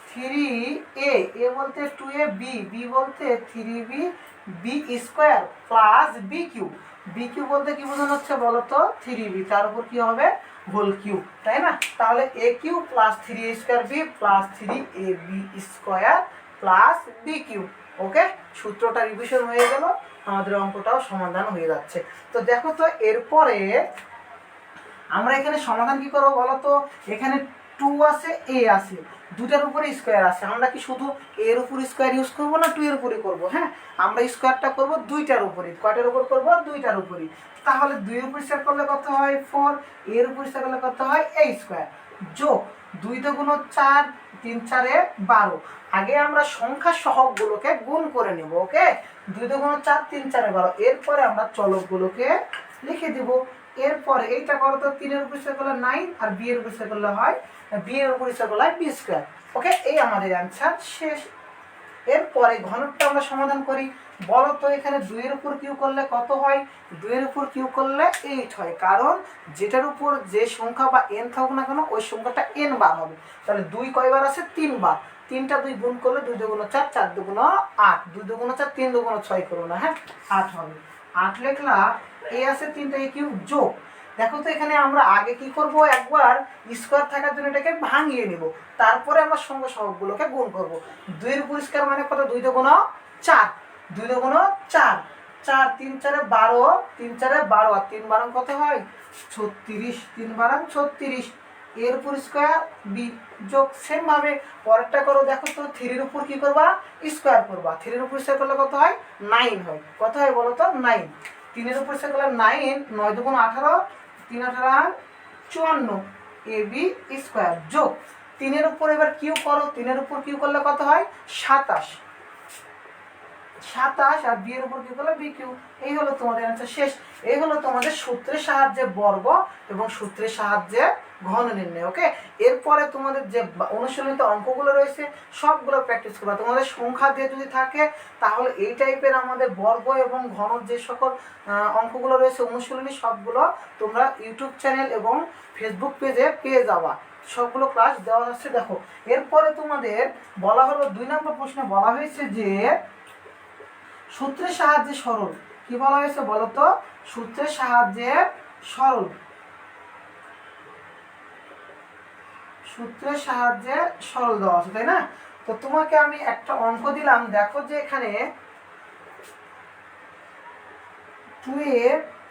3a, এ বলতে 2a, বি, বি বলতে 3b, B square plus B cube, B cube বলতে কি বোঝানো হচ্ছে বলো তো? 3b, তার উপর কি হবে? হোল কিউ, তাই না? তাহলে a cube plus 3a square B plus 3ab square plus B cube. Okay, সূত্রটা রিভিশন হয়ে গেল, আমাদের অঙ্কটাও সমাধান হয়ে যাচ্ছে। তো দেখো তো এরপরে আমরা এখানে সমাধান কি করবো বলো তো? এখানে 2 আছে, a আছে, দুটার উপরে স্কোয়ার আছে। আমরা কি শুধু এর উপর স্কোয়ার ইউজ করবো না 2 এর উপরে করবো? হ্যাঁ, আমরা স্কোয়ারটা করবো দুইটার উপরে। কয়টার উপর করবো? দুইটার উপরে। তাহলে 2 এর উপর স্কোয়ার করলে কত হয়? 4, এর উপর স্কোয়ার করলে কত হয়? a স্কোয়ার যোগ 2 দুগুণ 4, 3 4 12। আগে আমরা সংখ্যা সহগগুলোকে গুণ করে নেব। ওকে, 2 দুগুণ 4, 3 4 12। এরপরে আমরা চলকগুলোকে লিখে দিব। এরপরে এইটা করো তো, 3 এর উপর স্কয়ার করলে 9 আর বি এর উপর স্কয়ার করলে হয় বি এর উপর স্কয়ার করলে হয় বি স্কয়ার। ওকে, এই আমাদের অ্যান্সার শেষ। এরপরে ঘনকটা আমরা সমাধান করি। বলো তো এখানে 2 এর উপর কিউ করলে কত হয়? 2 এর উপর কিউ করলে 8 হয়, কারণ যেটার উপর যে সংখ্যা বা n থাকুক না কেন ওই সংখ্যাটা n বার হবে। তাহলে 2 কয়বার আছে? 3 বার। 3টা 2 গুণ করলে 2 দুগুণ 4, 4 দুগুণ 8, 2 দুগুণ 4, 3 দুগুণ 6 করবো না, হ্যাঁ 8 হবে। 8 লেখলা, এ আছে 3টা, এ কিউ যোগ। দেখো তো এখানে আমরা আগে কি করব? একবার স্কোয়ার থাকার জন্য এটাকে ভাঙিয়ে নিব, তারপরে আমরা সংখ্যা সহগগুলোকে গুণ করব। 2 এর উপর স্কয়ার মানে কত? 2 দুগুণ 4, 2 দুগুণ 4, 4 3 4 12, 3 4 12 আর 3 12 কত হয়? 36, 3 12 36। এর উপর স্কয়ার বি যোগ। সেম ভাবে পরেরটা করো। দেখো তো 3 এর উপর কি করবা? স্কয়ার করবা। 3 এর উপর স্কয়ার করলে কত হয়? 9 হয়। কত হয় বলো তো? 9। 3 এর উপর স্কয়ার করলে 9, 9 দুগুণ 18, 3 18 54, এ বি স্কয়ার যোগ 3 এর উপর এবার কিউ করো। 3 এর উপর কিউ করলে কত হয়? 27, 27 আর বি এর উপর কিউ করলে বি কিউ। এই হলো তোমাদের অ্যান্সার শেষ। এই হলো তোমাদের সূত্রের সাহায্যে বর্গ এবং সূত্রের সাহায্যে ঘন নির্ণয়। ওকে, এরপরে তোমাদের যে অনুশীলনিত অঙ্কগুলো রয়েছে সবগুলো প্র্যাকটিস করবা। তোমাদের সংখ্যা দিয়ে যদি থাকে তাহলে এই টাইপের আমাদের বর্গ এবং ঘন যে সকল অঙ্কগুলো রয়েছে অনুশীলনী সবগুলো তোমরা ইউটিউব চ্যানেল এবং ফেসবুক পেজে পেয়ে যাবা। সবগুলো ক্লাস দেওয়া যাচ্ছে। দেখো এরপরে তোমাদের বলা হলো 2 নম্বর প্রশ্নে বলা হয়েছে যে সূত্রের সাহায্যে সরল। কি বলা হয়েছে বলো তো? সূত্রের সাহায্যে সরল, সূত্রের সাহায্যে সরল দেওয়া আছে, তাই না? তো তোমাকে আমি একটা অঙ্ক দিলাম, দেখো যে এখানে 2a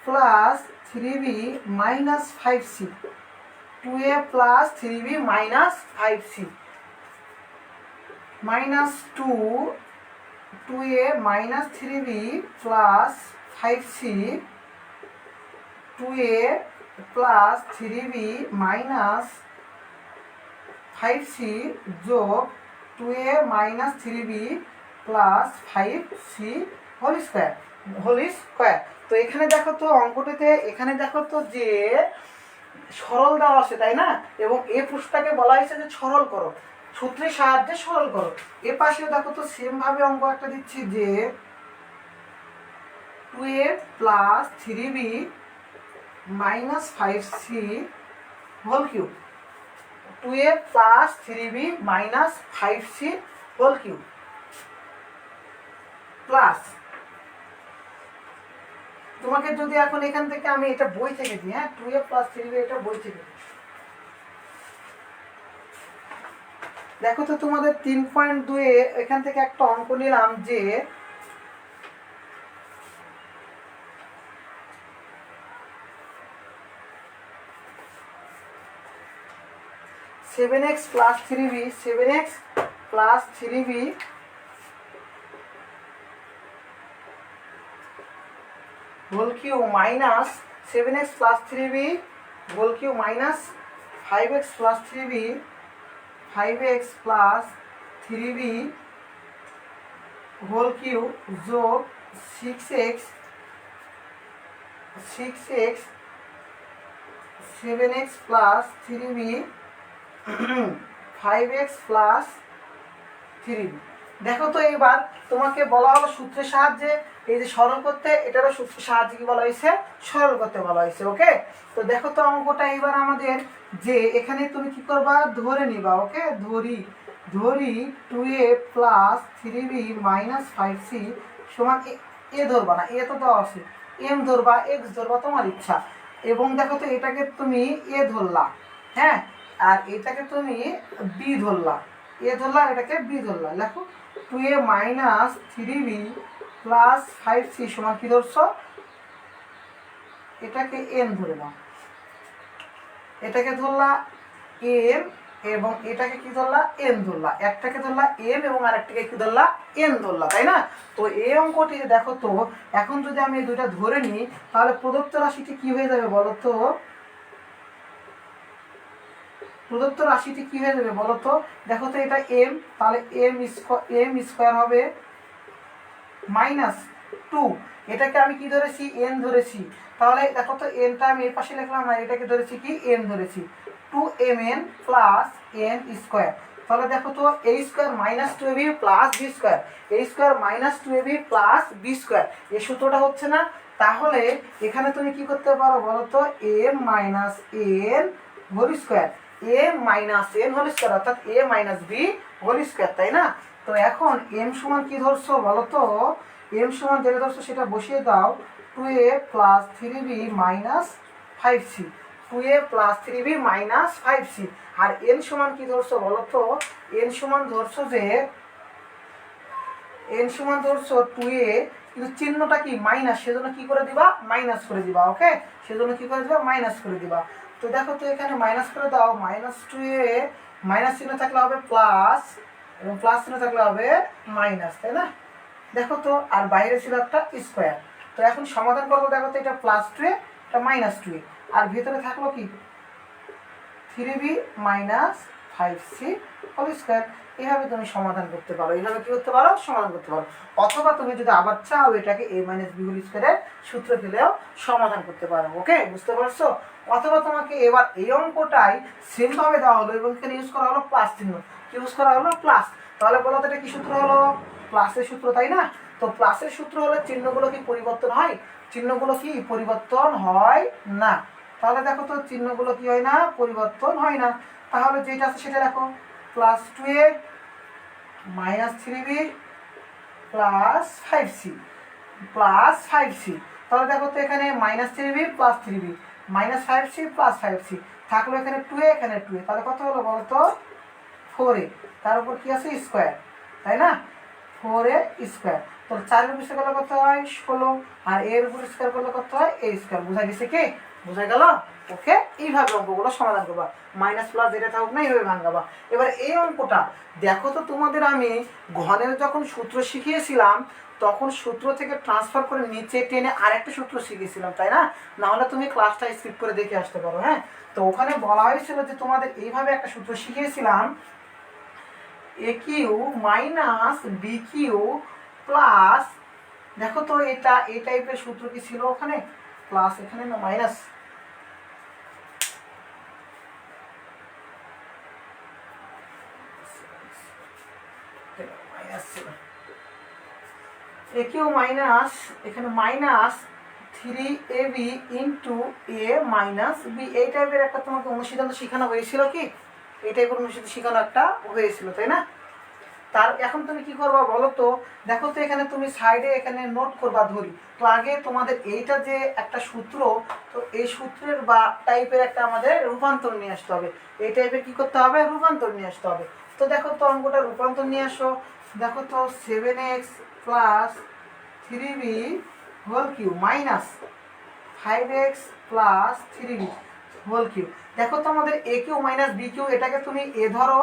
plus 3b minus 5c, 2a plus 3b minus 5c minus 2a minus 3b plus 5c, 2a plus 3b minus 5c যোগ 2a minus 3b plus 5c whole square. তো এখানে দেখো তো অঙ্কটিতে, এখানে দেখো তো যে সরল দেওয়া আছে, তাই না? এবং এ পৃষ্ঠাকে বলা হয়েছে যে সরল করো, সূত্রের সাহায্যে সরল করো। এ পাশে দেখো তো সেম ভাবে অঙ্ক একটা দিচ্ছি যে 2a plus 3b minus 5c whole cube, 2a plus 3b minus 5c whole cube plus, তোমাকে যদি এখন এখান থেকে আমি এটা বই থেকে দিই, হ্যাঁ 2a প্লাস 3b এটা বই থেকে দিই। দেখো তো তোমাদের 3.2 এখান থেকে একটা অঙ্ক নিলাম যে 7x plus 3b, 7x plus 3b whole cube minus 7x plus 3b whole cube minus 5x plus 3b, 5x plus 3b whole cube যোগ 6x 7x plus 3b 5x plus 3b। দেখো তো এবার তোমাকে বলা হলো সূত্রের সাহায্যে এই যে সরল করতে, এটারও সূত্রের সাহায্যে কি বলা হয়েছে, সরল করতে বলা হয়েছে। ওকে, তো দেখো তো অঙ্কটা এবার আমাদের যে এখানে তুমি কি করবা, ধরে নিবা। ওকে, ধরি 2a plus 3b minus 5c সমান এ ধরবা না, এ তো দেওয়া আছে, এম ধরবা, এক্স ধরবা, তোমার ইচ্ছা। এবং দেখো তো এটাকে তুমি এ ধরলা, হ্যাঁ, আর এটাকে তুমি বি ধরলা, এ ধরলা, এটাকে বি ধরলা। লেখো 2a minus 3b plus 5c সমান কি ধরছো, এটাকে এম ধরে নাও, এটাকে ধরলা এম এবং এটাকে কি ধরলা, এন ধরলা, একটাকে ধরলা এম এবং আরেকটাকে কি ধরলা, এন ধরলা, তাই না? তো এই অঙ্কটি দেখো তো এখন যদি আমি এই দুইটা ধরে নিই তাহলে প্রদত্ত রাশিটি কি হয়ে যাবে বলো তো, প্রদত্ত রাশিটি কি হয়ে যাবে বলো তো। দেখো তো এটা এম, তাহলে এম স্কোয়ার হবে মাইনাস 2, এটাকে আমি কি ধরেছি, এন ধরেছি, তাহলে দেখো তো এনটা আমি এর পাশে লিখলাম আর এটাকে ধরেছি কি, এন ধরেছি, 2mn প্লাস এন স্কোয়ার। তাহলে দেখো তো a square minus 2ab plus B square, a square minus 2ab plus B square, এই সূত্রটা হচ্ছে না? তাহলে এখানে তুমি কি করতে পারো বলো তো, m minus N whole square, a minus N whole square অর্থাৎ a minus B whole square, তাই না? তো এখন m সমান কি ধরছো বলো তো, m সমান যেটা ধরছো সেটা বসিয়ে দাও, 2a plus 3b minus 5c, 2a plus 3b minus 5c। আর n সমান কি ধরছো বলো তো, n সমান ধরছো যে n সমান ধরছো 2a, কিন্তু চিহ্নটা কি মাইনাস, সেজন্য কি করে দিবা, মাইনাস করে দিবা। ওকে, সেজন্য কি করে দিবা, মাইনাস করে দিবা। তো দেখো তো এখানে মাইনাস করে দাও, মাইনাস 2a, মাইনাস চিহ্ন থাকলে হবে প্লাস এবং প্লাস চিহ্ন থাকলে হবে মাইনাস, তাই না? দেখো তো, আর বাইরে ছিল একটা স্কোয়ার। তো এখন সমাধান করবো, দেখো তো এটা প্লাস 2a, এটা মাইনাস 2a, আর ভিতরে থাকলো কি 3b minus 5c whole square. এইভাবে তুমি সমাধান করতে পারো, এইভাবে কি করতে পারো, সমাধান করতে পারো। অথবা তুমি যদি আবার চাও এটাকে a মাইনাস বি হোল স্কোয়ারের সূত্র ফেলেও সমাধান করতে পারো। ওকে, বুঝতে পারছো? অথবা তোমাকে এবার এই অঙ্কটাই সেমভাবে দেওয়া হলো এবং এখানে ইউজ করা হলো প্লাস চিহ্ন, ইউজ করা হলো প্লাস। তাহলে বলো তো এটা কি সূত্র হলো, প্লাসের সূত্র, তাই না? তো প্লাসের সূত্র হলে চিহ্নগুলো কি পরিবর্তন হয়, চিহ্নগুলো কি পরিবর্তন হয় না। তাহলে দেখো তো চিহ্নগুলো কি হয় না, পরিবর্তন হয় না। তাহলে যেটা আছে সেটা দেখো, plus 2a minus 3b plus 5c plus 5c। তাহলে দেখো তো এখানে minus 3b plus 3b minus 5c plus 5c থাকলো এখানে 2a, এখানে 2a, তাহলে কত হলো বলো তো 4a, তার উপর কি আছে স্কোয়ার, তাই না, 4a স্কোয়ার। তো 4 এর উপর স্কোয়ার করলে কত হয় 16, আর এর উপর স্কোয়ার করলে কত হয় a স্কোয়ার। বোঝা গেছে কি, বোঝা গেল? ওকে, এইভাবে অঙ্কগুলো সমাধান করবা, মাইনাস প্লাস যেটা থাকুক না এইভাবে ভাঙাবা। এবার এই অঙ্কটা দেখো তো, তোমাদের আমি ঘনের যখন সূত্র শিখিয়েছিলাম তখন সূত্র থেকে ট্রান্সফার করে নিচে টেনে আরেকটা সূত্র শিখিয়েছিলাম, তাই না? নাহলে তুমি ক্লাসটা স্কিপ করে দেখে আসতে পারো। হ্যাঁ, তো ওখানে বলা হয়েছিল যে তোমাদের এইভাবে একটা সূত্র শিখিয়েছিলাম, a cube minus B cube plus, দেখো তো এটা এই টাইপের সূত্র কি ছিল ওখানে, প্লাস এখানে না মাইনাস, এ কিউ মাইনাস, এখানে minus 3ab into a minus b, এই টাইপের একটা তোমাকে অনুশীলন শেখানো হয়েছিল কি, এই টাইপের অনুশীলন শেখানো একটা হয়েছিল, তাই না? তার এখন তুমি কি করবা বলো তো, দেখো তো এখানে তুমি সাইডে এখানে নোট করবা ধরি। তো আগে তোমাদের এইটা যে একটা সূত্র, তো এই সূত্রের বা টাইপের একটা আমাদের রূপান্তর নিয়ে আসতে হবে, এই টাইপের কি করতে হবে, রূপান্তর নিয়ে আসতে হবে। তো দেখো তো অঙ্কটা রূপান্তর নিয়ে আসো। দেখো তো 7x plus 3b whole cube minus 5x plus 3b whole cube. দেখো তো আমাদের A cube minus B cube, এটাকে তুমি এ ধরো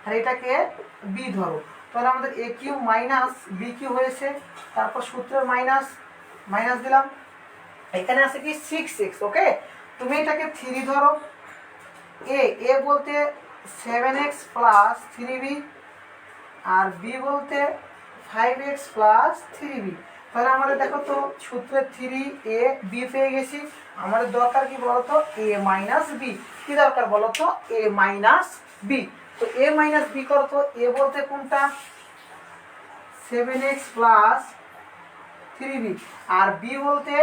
আর এটাকে বি ধরো, তাহলে আমাদের A cube minus B Q হয়েছে, তারপর সূত্রের মাইনাস মাইনাস দিলাম, এখানে আছে কি 6x। ওকে, তুমি এটাকে 3 ধরো, এ বলতে 7x প্লাস 3b আর বি বলতে 5x প্লাস 3b। তাহলে আমাদের দেখো তো সূত্রের 3a b পেয়ে গেছি, আমাদের দরকার কি বলতো a মাইনাস বি, কি দরকার বলতো a মাইনাস বি। তো a মাইনাস বি করো তো, a বলতে কোনটা 7x প্লাস 3b আর b বলতে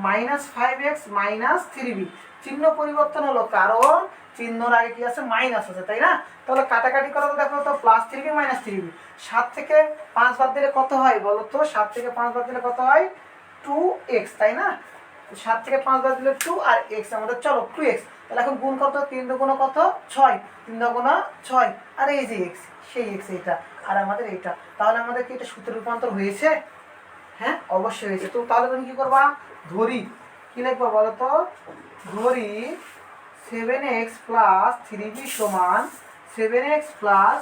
মাইনাস 5x মাইনাস 3b। চিহ্ন পরিবর্তন হলো কারণ চিহ্নর আগে কি আছে মাইনাস আছে, তাই না? তাহলে কাটাকাটি করো তো, দেখো তো প্লাস 3b মাইনাস 3b, 7 থেকে 5 বাদ দিলে কত হয় বলো তো, 7 থেকে 5 বাদ দিলে কত হয় 2x, তাই না? 7 থেকে 5 বাদ দিলে 2 আর x আমাদের চলো 2x। তাহলে এখন গুণ কত, 3 দুগুণ কত 6, 3 দুগুণ 6, আর এই যে x, সেই x এইটা, আর আমাদের এইটা। তাহলে আমাদের কি এটা সূত্রে রূপান্তর হয়েছে? হ্যাঁ, অবশ্যই হয়েছে। তো তাহলে তুমি কি করবা, ধরি কি লিখবা বলো তো, ধরি 7x প্লাস 3b সমান 7x plus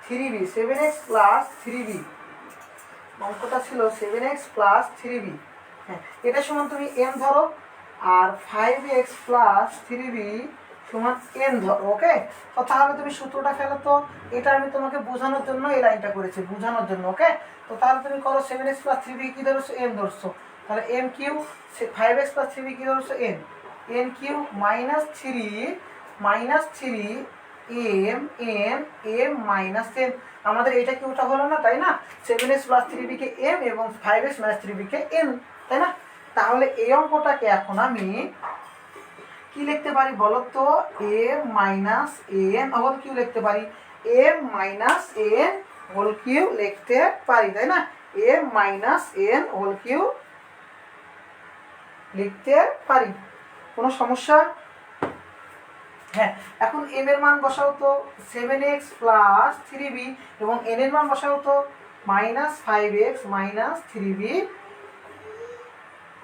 3b, 7x plus 3b, অঙ্কটা ছিল 7x প্লাস 3b। হ্যাঁ, এটা সমান তুমি n ধরো, আর 5x প্লাস 3b সমান n ধরো। ওকে, তো তাহলে তুমি সূত্রটা ফেলো তো, এটা আমি তোমাকে বোঝানোর জন্য এই লাইনটা করেছি, বোঝানোর জন্য। ওকে, তো তাহলে তুমি করো 7x প্লাস 3b কি ধরছো, n ধরছো, তাহলে m Q 5x plus 3b কি ধরছো n cube minus 3 m minus n। আমাদের এটা কি ওটা হলো না, তাই না? 7x প্লাস 3b কে m এবং 5x মাইনাস 3b কে n, তাই না? তাহলে এই অঙ্কটাকে এখন আমি কি লিখতে পারি বলো তো, a minus n whole cube লিখতে পারি, a minus n whole cube লিখতে পারি, তাই না? a minus n whole cube লিখতে পারি, কোনো সমস্যা? হ্যাঁ, এখন m এর মান বসাও তো 7x প্লাস 3b এবং n এর মান বসাও তো minus 5x minus 3b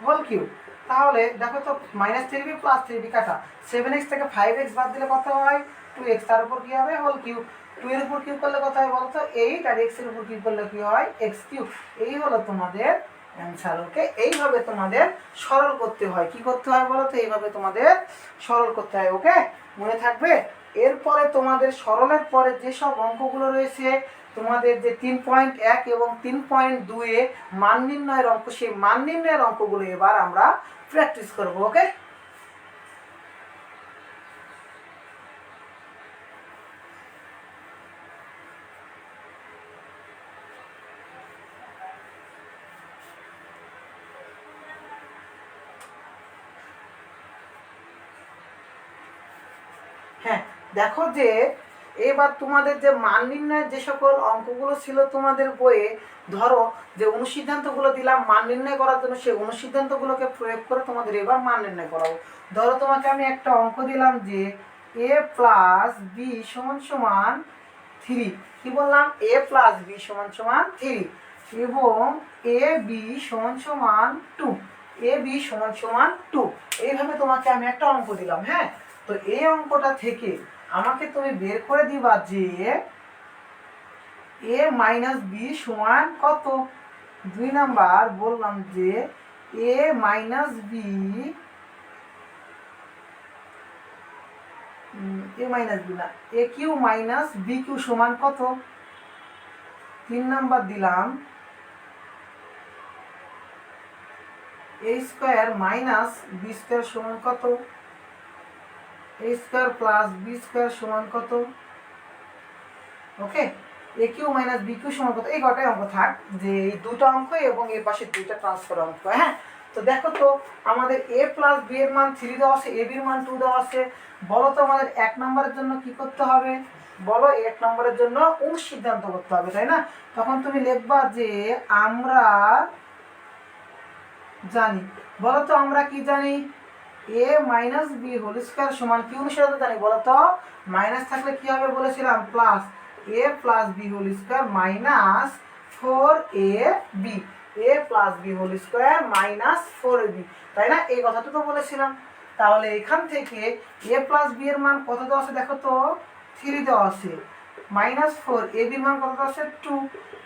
whole Q. তাহলে দেখো তো মাইনাস 3b প্লাস 3b কাটা, 7x থেকে 5x বাদ দিলে কত হয় 2x, তার উপর কি হবে হোল কিউ, 2 এর উপর কিউ করলে কত হয় বলতো 8, আর x এর উপর কিউ করলে কি হয় x কিউ। এই হলো তোমাদের অ্যান্সার। ওকে, এইভাবে তোমাদের সরল করতে হয়, কি করতে হয় বলো তো, এইভাবে তোমাদের সরল করতে হয়। ওকে, মনে থাকবে? এরপরে তোমাদের সরলের পরে যেসব অঙ্কগুলো রয়েছে, তোমাদের যে 3.1 এবং 3.2 মান নির্ণয়ের অঙ্ক, সেই মান নির্ণয়ের অঙ্কগুলো এবার আমরা প্র্যাকটিস করব। ওকে, হ্যাঁ, দেখো যে এবার তোমাদের যে মান নির্ণয়ের যে সকল অঙ্কগুলো ছিল তোমাদের বইয়ে, ধরো যে অনুসিদ্ধান্তগুলো দিলাম মান নির্ণয় করার জন্য, সেই অনুসিদ্ধান্তগুলোকে প্রয়োগ করে তোমাদের এবার মান নির্ণয় করাবো। ধরো তোমাকে আমি একটা অঙ্ক দিলাম যে a প্লাস বি সমান সমান 3, কি বললাম, a প্লাস বি সমান সমান 3 এবং এ বি সমান সমান 2, এ বি সমান সমান 2, এইভাবে তোমাকে আমি একটা অঙ্ক দিলাম। হ্যাঁ, তো এই অঙ্কটা থেকে আমাকে তুমি বের করে দিবা যে এ মাইনাস বি সমান কত। 2 নাম্বার বললাম যে এ মাইনাস বি, এ মাইনাস বি না, এ কিউ মাইনাস বি কিউ সমান কত। 3 নাম্বার দিলাম এ স্কোয়ার মাইনাস বি স্কোয়ার সমান কত, এ স্কোয়ার প্লাস বি স্কোয়ার সমান কত। ওকে, এ কিউ মাইনাস বি কিউ সমান কত, এই কটাই অঙ্ক থাক, যে এই দুটো অঙ্ক এবং এর পাশে দুইটা ট্রান্সফার অঙ্ক। হ্যাঁ, তো দেখো তো আমাদের এ প্লাস বি এর মান 3 দেওয়া আছে, এ বির মান 2 দেওয়া আছে। বলো তো আমাদের 1 নম্বরের জন্য কি করতে হবে, বলো 1 নম্বরের জন্য অনুসিদ্ধান্ত করতে হবে, তাই না। তখন তুমি লিখবা যে আমরা জানি। বলো তো আমরা কি জানি, এ মাইনাস বি হোল স্কোয়ার সমান কি অনুসিদ্ধান্ত জানি, বলো তো। মাইনাস থাকলে কি হবে বলেছিলাম, plus A plus B whole square minus 4ab, a plus B whole square minus 4ab, তাই না, এই কথাটা তো বলেছিলাম। তাহলে এখান থেকে এ প্লাস বি এর মান কত দেওয়া আছে দেখো তো, 3 দেওয়া আছে, মাইনাস 4, এ বির মান কত দেওয়া আছে 2,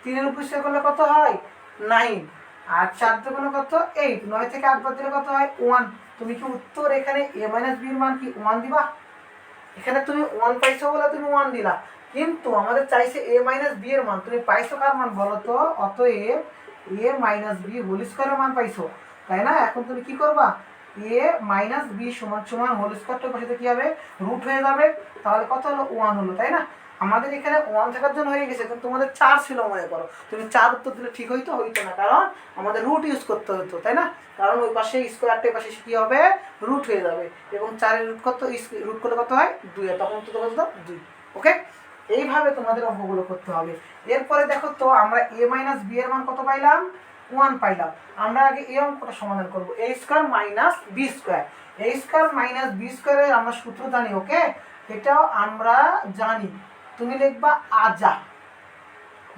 3 এর উপর করলে কত হয় 9, আর 4 দুগুণে কত 8, 9 থেকে 8 বাদ দিলে কত হয় 1। তুমি কি উত্তর এখানে এ মাইনাস বির মান কি 1 দিবা, এখানে তুমি 1 পাইছো বলে তুমি 1 দিলা, কিন্তু আমাদের চাইছে এ মাইনাস বি এর মান, তুমি পাইছো কার মান বলো তো, অতএব এ মাইনাস বি হোল স্কোয়ারের মান পাইছো, তাই না। এখন তুমি কি করবা, এ মাইনাস বি সমান সমান হোল স্কোয়ারটা বসাতে কি হবে, রুট হয়ে যাবে, তাহলে কত হলো 1 হলো, তাই না। আমাদের এখানে 1 থাকার জন্য হয়ে গেছে, কিন্তু তোমাদের 4 ছিল মনে করো, তুমি 4 উত্তর দিলে ঠিক হইতো না, কারণ আমাদের রুট ইউজ করতে হতো, তাই না। কারণ ওই পাশে স্কোয়ারটার পাশে কি হবে, রুট হয়ে যাবে, এবং 4 এর রুট কত, রুট করলে কত হয় 2, তখন উত্তর কত 2। ওকে, এইভাবে তোমাদের অঙ্কগুলো করতে হবে। এরপরে দেখো তো আমরা এ মাইনাস বি এর মান কত পাইলাম, 1 পাইলাম। আমরা আগে এই অঙ্কটা সমাধান করব, এ square minus B square, a square minus B স্কোয়ারের আমরা সূত্র জানি। ওকে, এটাও আমরা জানি, তুমি লিখবা আজা,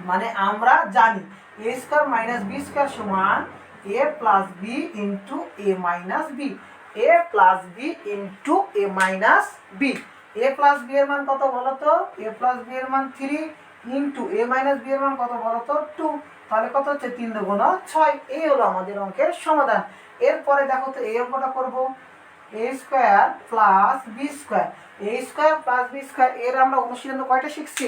মানে আমরা জানি এ স্কোয়ার মাইনাস বি স্কোয়ার সমান এ plus B into a minus B, a plus B into a minus B. A plus B এর মান কত বলো তো, এ প্লাস বি এর মান 3 ইন্টু এ মাইনাস বি এর মান কত বলো তো 2, তাহলে কত হচ্ছে 3 দুগুণ 6। এই হলো আমাদের অঙ্কের সমাধান। এরপরে দেখো তো এই অঙ্কটা করবো, এ square plus B square, a square plus B square, এর আমরা অনুশীলন কয়টা শিখছি,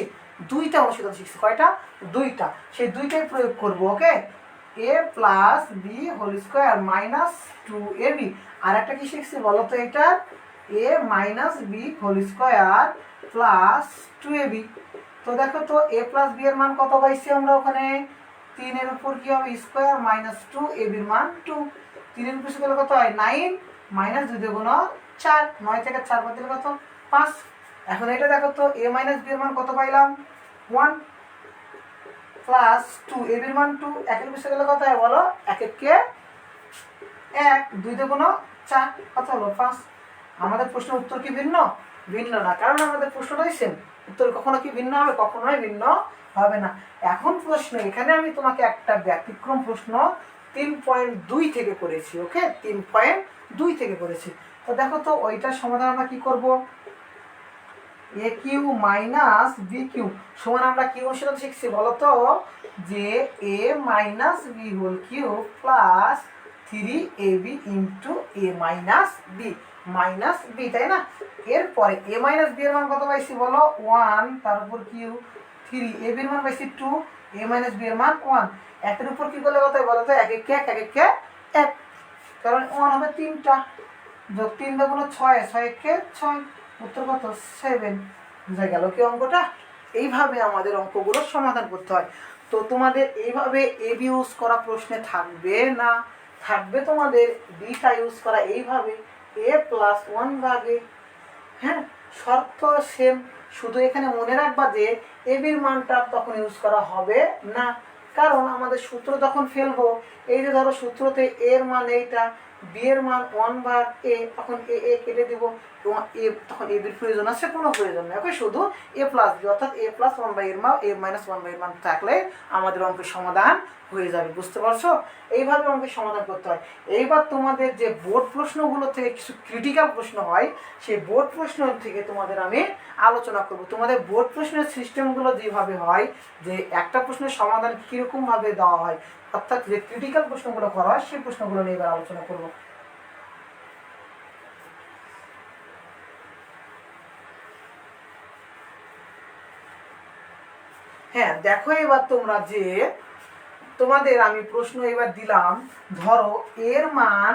2টা অনুশীলন শিখছি, কয়টা 2টা, সেই 2টাই প্রয়োগ করব। Okay, a plus B whole square minus 2ab, আর একটা কি শিখছি বলো তো, এটা a minus B whole square plus 2ab। তো দেখো তো এ প্লাস বি এর মান কত পাইছি আমরা, ওখানে 3 এর উপর কি হবে স্কোয়ার মাইনাস 2, ab এর মান 2, 3 এর উপর করলে কত হয় 9, মাইনাস 2 দুগুণ 4, 9 থেকে 4 বাদ দিলে কত 5। এখন এটা দেখো তো এ মাইনাস বি এর মান কত পাইলাম 1 প্লাস 2, এ বির মান 2, 1 এর উপর গেলে কত হয় বলো, 1 কে 1, 2 দুগুণ 4, কত হলো 5। আমাদের প্রশ্নের উত্তর কি ভিন্ন, ভিন্ন না, কারণ আমাদের প্রশ্নটাই সেম, উত্তর কখনো কি ভিন্ন হবে, কখনোই ভিন্ন হবে না। এখন প্রশ্ন এখানে আমি তোমাকে একটা ব্যতিক্রম প্রশ্ন 3.2 থেকে করেছি। ওকে, 3.2 থেকে করেছি। তো দেখো তো ওইটার সমাধান আমরা কি করব, a cube minus B cube সমান আমরা কি অনুশীলন শিখছি বলো তো, যে এ minus B whole cube plus 3ab into a minus b, minus b, তাই না। এরপরে এ মাইনাস বি এর মান কত পাইছি বলো 1, তার উপর কিউ 3, এ বির মান পাইছি 2, এ মাইনাস বি এর মান 1, 1 এর উপর কি করলে কত হয় বলো তো, 1 কে 1, 1 কে 1, কারণ 1 হবে 3টা, যোগ 3 দুগুণ 6, 6 কে 6, উত্তর কত 7। বুঝা গেল কি অঙ্কটা। এইভাবে আমাদের অঙ্কগুলো সমাধান করতে হয়। তো তোমাদের এইভাবে এ বি ইউজ করা প্রশ্নে থাকবে না, থাকবে তোমাদের বিটা ইউজ করা এইভাবে এ প্লাস 1 ভাগে। হ্যাঁ, শর্ত সেম, শুধু এখানে মনে রাখবা যে এ বির মানটা তখন ইউজ করা হবে না, কারণ আমাদের সূত্র যখন ফেলবো, এই যে ধরো সূত্রতে এর মান এইটা, বি এর মান 1/a, তখন এ কেটে দিব, এবং এ তখন এ বির প্রয়োজন আছে, কোনো প্রয়োজন নেই। ওকে, শুধু এ প্লাস বি অর্থাৎ এ প্লাস 1/a এর মান, এ মাইনাস 1/a এর মান থাকলে আমাদের অঙ্কের সমাধান হয়ে যাবে। বুঝতে পারছো? এইভাবে অঙ্কের সমাধান করতে হয়। এইবার তোমাদের যে বোর্ড প্রশ্নগুলো থেকে কিছু ক্রিটিক্যাল প্রশ্ন হয়, সেই বোর্ড প্রশ্ন থেকে তোমাদের আমি আলোচনা করব। তোমাদের বোর্ড প্রশ্নের সিস্টেমগুলো যেভাবে হয়, যে একটা প্রশ্নের সমাধান কীরকমভাবে দেওয়া হয়, অর্থাৎ যে ক্রিটিক্যাল প্রশ্নগুলো করা হয়, সেই প্রশ্নগুলো নিয়ে এবার আলোচনা করব। হ্যাঁ, দেখো এবার তোমরা যে তোমাদের আমি প্রশ্ন এবার দিলাম, ধরো এর মান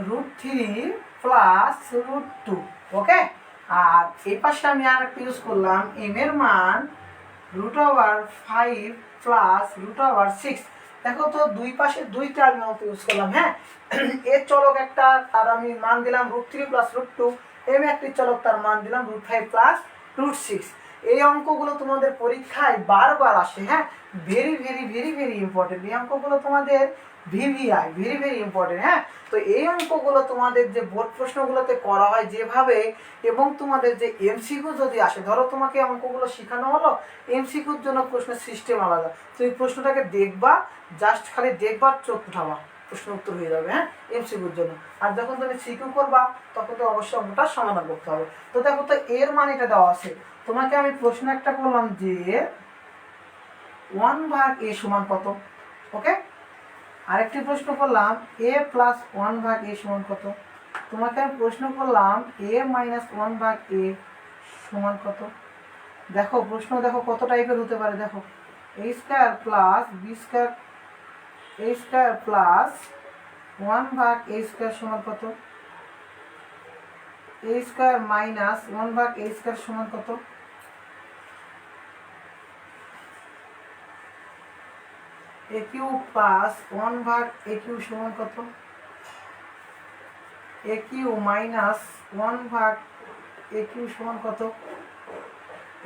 √3 প্লাস √2, ওকে, আর এই পাশে আমি আর একটা ইউজ করলাম, এম এর মান √5 প্লাস √6। দেখো তো দুই পাশে দুইটা আমি অঙ্ক ইউজ করলাম। হ্যাঁ, এর চলক একটা, তার আমি মান দিলাম √3 প্লাস √2, এম একটি চলক, তার মান দিলাম √5 প্লাস √6। এই অঙ্কগুলো তোমাদের পরীক্ষায় বারবার আসে। হ্যাঁ, very very very very important এই অঙ্কগুলো তোমাদের, ভিভিআই ভেরি ভেরি ইম্পর্টেন্ট। হ্যাঁ, তো এই অঙ্কগুলো তোমাদের যে বোর্ড প্রশ্নগুলোতে করা হয় যেভাবে, এবং তোমাদের যে এমসিকিউ যদি আসে, ধরো তোমাকে অঙ্কগুলো শেখানো হলো, এমসিকিউর জন্য প্রশ্নের সিস্টেম আলাদা, তুমি প্রশ্নটাকে দেখবা, জাস্ট খালি দেখবা, চোখ উঠাবা, প্রশ্ন উত্তর হয়ে যাবে। হ্যাঁ, এমসিকিউর জন্য। আর যখন তুমি সিকিউ করবা, তখন তো অবশ্যই অঙ্কটা সমাধান করতে হবে। তো দেখো তো এর মান এটা দেওয়া আছে, তোমাকে আমি প্রশ্ন একটা করলাম যে 1/a সমান কত, ওকে, আরেকটি প্রশ্ন করলাম a প্লাস 1/a সমান কত, তোমাকে আমি প্রশ্ন করলাম a মাইনাস 1/a সমান কত। দেখো প্রশ্ন দেখো কত টাইপের হতে পারে, দেখো a square plus b square, a square plus 1/a square সমান কত, a square minus 1/a square সমান কত, a cube plus 1/a cube সমান কত, a cube minus 1/a cube সমান কত।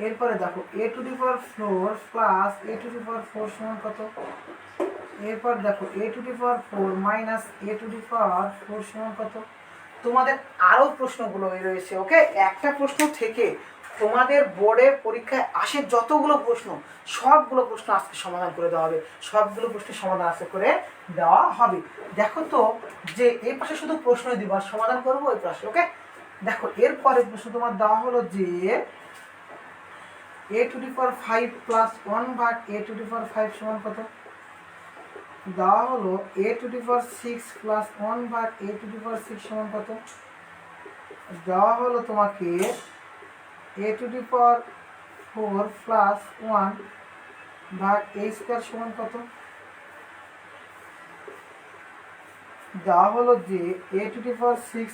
এরপরে দেখো a⁴ প্লাস a⁴ সমান কত। এরপর দেখো a⁴ মাইনাস a⁴ সমান কত। তোমাদের আরও প্রশ্নগুলো রয়েছে। ওকে, একটা প্রশ্ন থেকে তোমাদের বোর্ডে পরীক্ষায় আসে যতগুলো প্রশ্ন, সবগুলো প্রশ্ন আজকে সমাধান করে দেওয়া হবে, সবগুলো প্রশ্নের সমাধান আজকে করে দেওয়া হবে। দেখো তো যে এই পাশে শুধু প্রশ্ন দিব আর সমাধান করবো ওই পাশে। ওকে, দেখো এরপরে প্রশ্ন তোমার দেওয়া হলো যে a⁵ প্লাস 1/a⁵ সমান কত। দেওয়া হলো a⁶ প্লাস 1/a⁶ সমান কত। দেওয়া হলো তোমাকে a⁴ প্লাস 1/a² সমান কত। দেওয়া হলো যে a⁶ প্লাস 1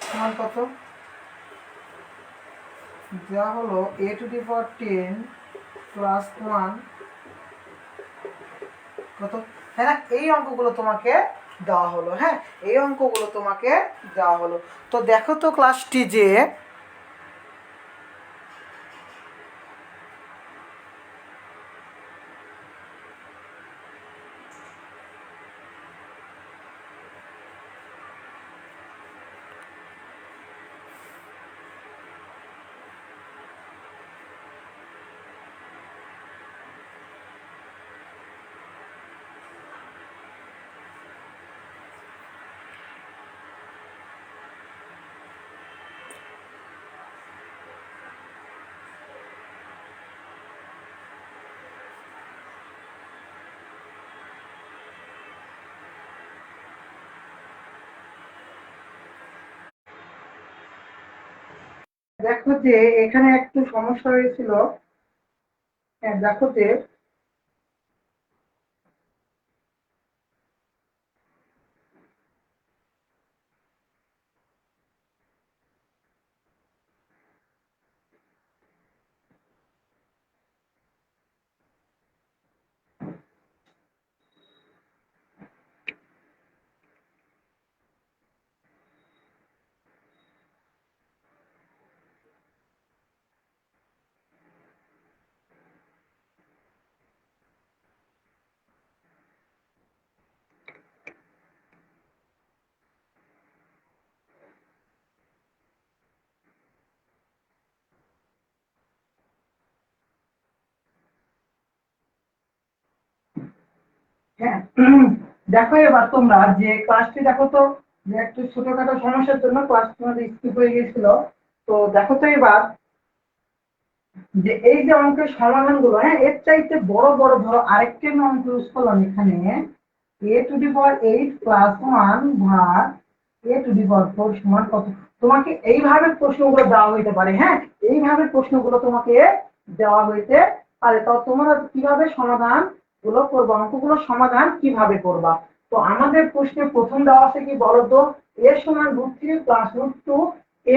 সমান কত। দেওয়া হলো a⁻10 প্লাস 1 কত। হ্যাঁ, এই অঙ্কগুলো তোমাকে দেওয়া হলো। হ্যাঁ, এই অঙ্কগুলো তোমাকে দেওয়া হলো। তো দেখো তো ক্লাসটি যে দেখো যে এখানে একটু সমস্যা হয়েছিল। হ্যাঁ, দেখো যে হ্যাঁ। দেখো এবার তোমরা যে ক্লাসটি দেখো তো, যে একটু ছোটখাটো সমস্যার জন্য ক্লাস তোমাদের স্কিপ হয়ে গেছিল। তো দেখো তো এবার যে এই যে অঙ্কের সমাধান গুলো, হ্যাঁ, এর চাইতে বড় বড় ধরো আরেকটি আমি অঙ্ক ইউজ করলাম এখানে, a⁸ 8 + 1 ভাগ a⁴ সমান কত। তোমাকে এইভাবে প্রশ্নগুলো দেওয়া হইতে পারে, হ্যাঁ, এইভাবে প্রশ্নগুলো তোমাকে দেওয়া হইতে পারে। তো তোমরা কিভাবে সমাধান গুলো করবো, অঙ্কগুলো সমাধান কিভাবে করবা। তো আমাদের প্রশ্নে প্রথম দেওয়া আছে কি বলতো, a সমান √3 + √2,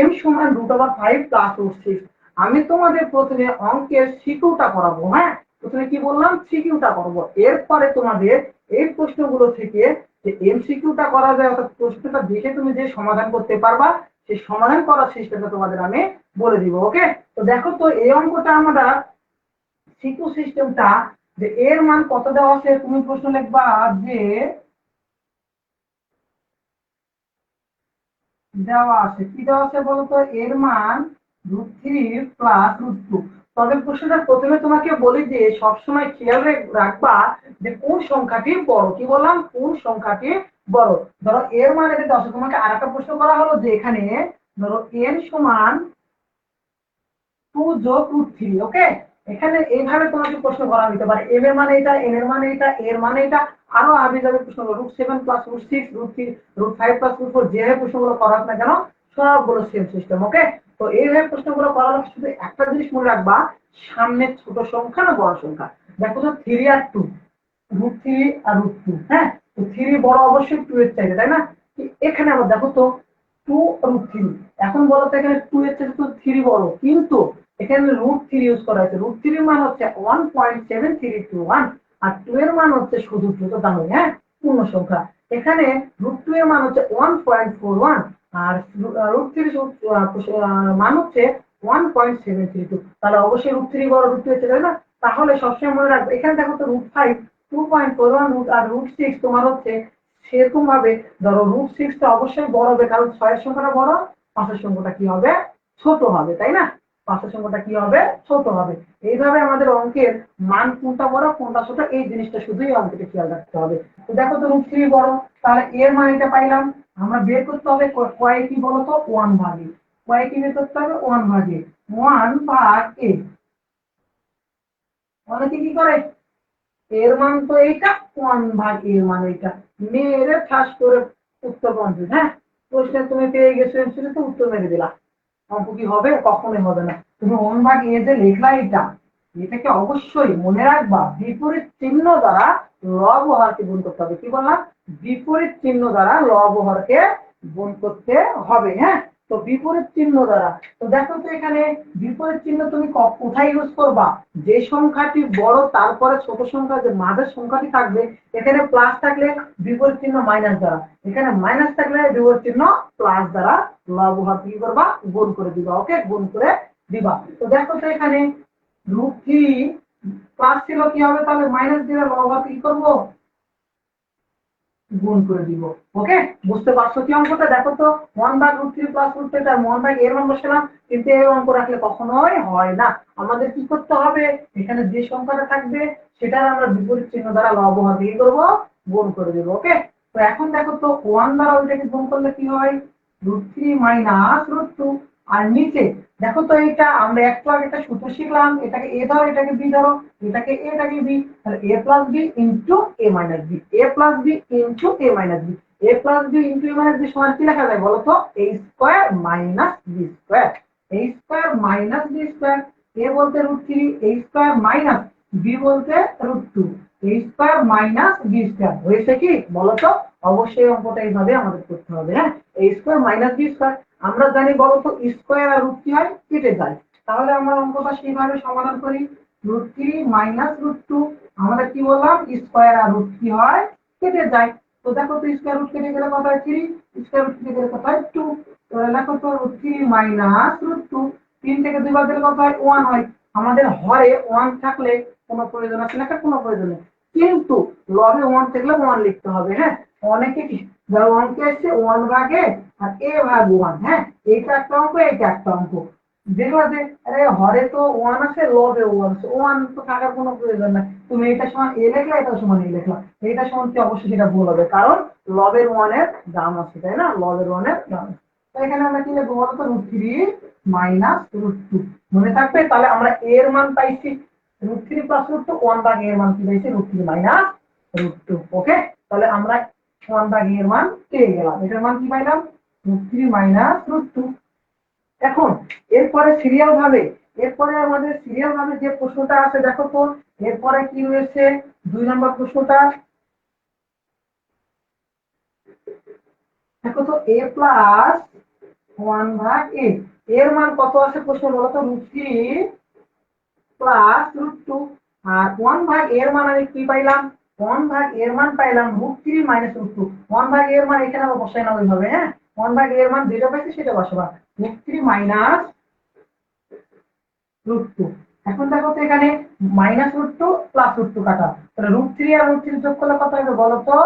m সমান √5 + √6। আমি তোমাদের প্রথমে অঙ্কের সিকিউটা করাবো, হ্যাঁ, প্রথমে কি বললাম, সিকিউটা করবো। এরপরে তোমাদের এই প্রশ্নগুলো থেকে যে এমসিকিউটা করা যায়, অর্থাৎ প্রশ্নটা দেখে তুমি যে সমাধান করতে পারবা, সেই সমাধান করার সিস্টেমটা তোমাদের আমি বলে দিব। ওকে, তো দেখো তো এই অঙ্কটা আমরা সিকিউ সিস্টেমটা, যে এর মান কত দেওয়া আছে, তুমি প্রশ্ন লিখবা যে দেওয়া আছে, কি দেওয়া আছে বলতো, এর মান √3 + √2। তবে প্রশ্নটা প্রথমে তোমাকে বলি যে সবসময় খেয়াল রাখবা যে কোন সংখ্যাটি বড়। কি বললাম, কোন সংখ্যাটি বড়। ধরো এর মান এটা 10, তোমাকে আরেকটা প্রশ্ন করা হলো যে এখানে ধরো n সমান 2 যোগ √3। ওকে, এখানে এইভাবে তোমাকে প্রশ্ন করা হতে পারে, m এর মানে এটা, n এর মানে এটা, এর মানে এটা, আরো আগে যাবে প্রশ্ন √7 + √6, √3, √5 + √4, যেভাবে প্রশ্নগুলো করা হোক না কেন সবগুলো সেম সিস্টেম। ওকে, তো এইভাবে প্রশ্নগুলো করার হলে শুধু একটা জিনিস মনে রাখবা, সামনে ছোট সংখ্যা না বড় সংখ্যা। দেখো তো 3 আর 2, √3 আর √2, হ্যাঁ, তো 3 বড় অবশ্যই 2 এর চাইতে, তাই না। এখানে আবার দেখো তো 2 √3, এখন বলো তো এখানে 2 এর চাইতে তো 3 বড়, কিন্তু এখানে √3 ইউজ করা হয়েছে। √3 এর মান হচ্ছে 1.7321, আর 2 এর মান হচ্ছে শুধু 2, তো জানো, হ্যাঁ, পূর্ণ সংখ্যা। এখানে √2 এর মান হচ্ছে 1.41, আর √3 মান হচ্ছে 1.732। তাহলে অবশ্যই √3 বড়, √2 এর চেয়ে, তাই না। তাহলে সবসময় মনে রাখবে, এখানে দেখো তো √5 2.41, আর √6 তোমার হচ্ছে সেরকম ভাবে ধরো √6 টা অবশ্যই বড় হবে, কারণ 6 এর সংখ্যাটা বড়, 5 এর সংখ্যাটা কি হবে, ছোট হবে, তাই না। 5 এর সংখ্যাটা কি হবে, ছোট হবে। এইভাবে আমাদের অঙ্কের মান কোনটা বড় কোনটা ছোট, এই জিনিসটা শুধুই অঙ্কে খেয়াল রাখতে হবে। তো দেখো তো √3 বড়, তাহলে এর মান এটা পাইলাম। আমরা বের করতে হবে কয় কি বলতো, 1 ভাগে। কয় কি বের করতে হবে, 1 ভাগে। 1 ভাগ a, অনেকে কি করে, এর মান তো এইটা, 1 ভাগ এর মান এইটা, মেরে ঠাস করে উত্তর কমপ্লিট। হ্যাঁ, প্রশ্নে তুমি পেয়ে গেছো এমসিকিউ, তো উত্তর মেরে দিলা। অঙ্ক কি হবে, কখনোই হবে না। তুমি 1 ভাগ এ যে লিখলা, এটা এটাকে অবশ্যই মনে রাখবা, বিপরীত চিহ্ন দ্বারা লব ও হরকে গুণ করতে হবে। কি বললাম, বিপরীত চিহ্ন দ্বারা লব ও হরকে গুণ করতে হবে। হ্যাঁ, তো বিপরীত চিহ্ন দ্বারা, তো দেখো তো এখানে বিপরীত চিহ্ন তুমি কোথায় ইউজ করবা, যে সংখ্যাটি বড় তারপরে ছোট সংখ্যা যে মাঝের সংখ্যাটি থাকবে, এখানে প্লাস থাকলে বিপরীত চিহ্ন মাইনাস দ্বারা, এখানে মাইনাস থাকলে বিপরীত চিহ্ন প্লাস দ্বারা লব ও হর কি করবা, গুণ করে দিবা। ওকে, গুণ করে দিবা। তো দেখো তো এখানে √3 প্লাস ছিল, কি হবে তাহলে মাইনাস দিলে লব হর কি করবো, গুণ করে দিব। ওকে, বুঝতে পারছো কি অঙ্কটা। দেখো তো 1 ভাগ √3 + √3, তার 1 ভাগ এর মান বসালাম, কিন্তু এই অঙ্ক রাখলে কখনোই হয় না। আমাদের কি করতে হবে, এখানে যে সংখ্যাটা থাকবে সেটার আমরা বিপরীত চিহ্ন দ্বারা লব ও হর কি করব, গুণ করে দেব। ওকে, তো এখন দেখো তো 1 দ্বারা ওইটাকে গুণ করলে কি হয়, √3 - √2, আর নিচে দেখো তো এইটা আমরা একটু আগে একটা সূত্র শিখলাম, এটাকে এ ধরো, এটাকে বি ধরো, এটাকে এ, এটাকে বি, তাহলে a + b * a - b, a + b * a - b, a + b * a - b সমান কি লেখা যায় বলো তো, a² - b², a² - b², a বলতে √3, a² - b বলতে √2, a² - b², হয়েছে কি বলো তো। অবশ্যই অঙ্কটা এইভাবে আমাদের করতে হবে। হ্যাঁ, a² - b², আমরা জানি বলো তো স্কয়ার আর রুট কি হয়, কেটে যায়। তাহলে আমরা অঙ্কটা সেইভাবে সমাধান করি, √3 - √2, আমরা কি বললাম, স্কয়ার আর রুট কি হয়, কেটে যায়। তো দেখো তো স্কয়ার রুট কেটে গেলে কত হয়, 3, স্কয়ার রুট কেটে গেলে কত হয়, 2। তো দেখো তো √3 - √2, 3 থেকে 2 বাদ দিলে কত হয়, 1 হয়। আমাদের হরে 1 থাকলে কোনো প্রয়োজন আছে না, কোনো প্রয়োজন নেই, কিন্তু লবে 1 থাকলে 1 লিখতে হবে। হ্যাঁ, অনেকে কি ধরো অঙ্কে এসছে 1 ভাগে আর a ভাগ 1, হ্যাঁ, এইটা একটা অঙ্ক, এইটা একটা অঙ্ক। দেখলা যে আরে হরে তো ওয়ান আছে, লবে ওয়ান আছে, ওয়ান তো থাকার কোনো প্রয়োজন নাই, তুমি এটা সমান এ লিখলা, এটা সমান এ লিখলা, এটা সমান কি, অবশ্যই সেটা ভুল হবে, কারণ লবের ওয়ানের দাম আছে, তাই না, লবের ওয়ানের দাম আছে। তো এখানে আমরা কি লিখবো বলতো, √3 মাইনাস √2, মনে থাকবে? তাহলে আমরা এর মান পাইছি √3 প্লাস √2, 1/, এর মান কি পাইছি √3 মাইনাস √2। ওকে, তাহলে আমরা 1/, এর মান পেয়ে গেলাম, এটার মান কি পাইলাম √3 মাইনাস √2। এখন এরপরে আমাদের সিরিয়াল ভাবে যে প্রশ্নটা আছে দেখো তো, এরপরে কি রয়েছে 2 নম্বর প্রশ্নটা, দেখো তো a+1/a, এর মান কত আছে প্রশ্ন বলো তো, √3 প্লাস √2, আর 1/, এর মান আমি কি পাইলাম, 1/, এর মান পাইলাম √3 মাইনাস √2। 1/, এর মান এখানে আবার বসাই না ওইভাবে, হ্যাঁ, 1/, এর মান যেটা পাইছি সেটা বসাবা, √3 মাইনাস √2। এখন দেখো তো এখানে মাইনাস √2 প্লাস √2 কাটা, তাহলে √3 আর √3 যোগ করলে কত হবে বলো তো,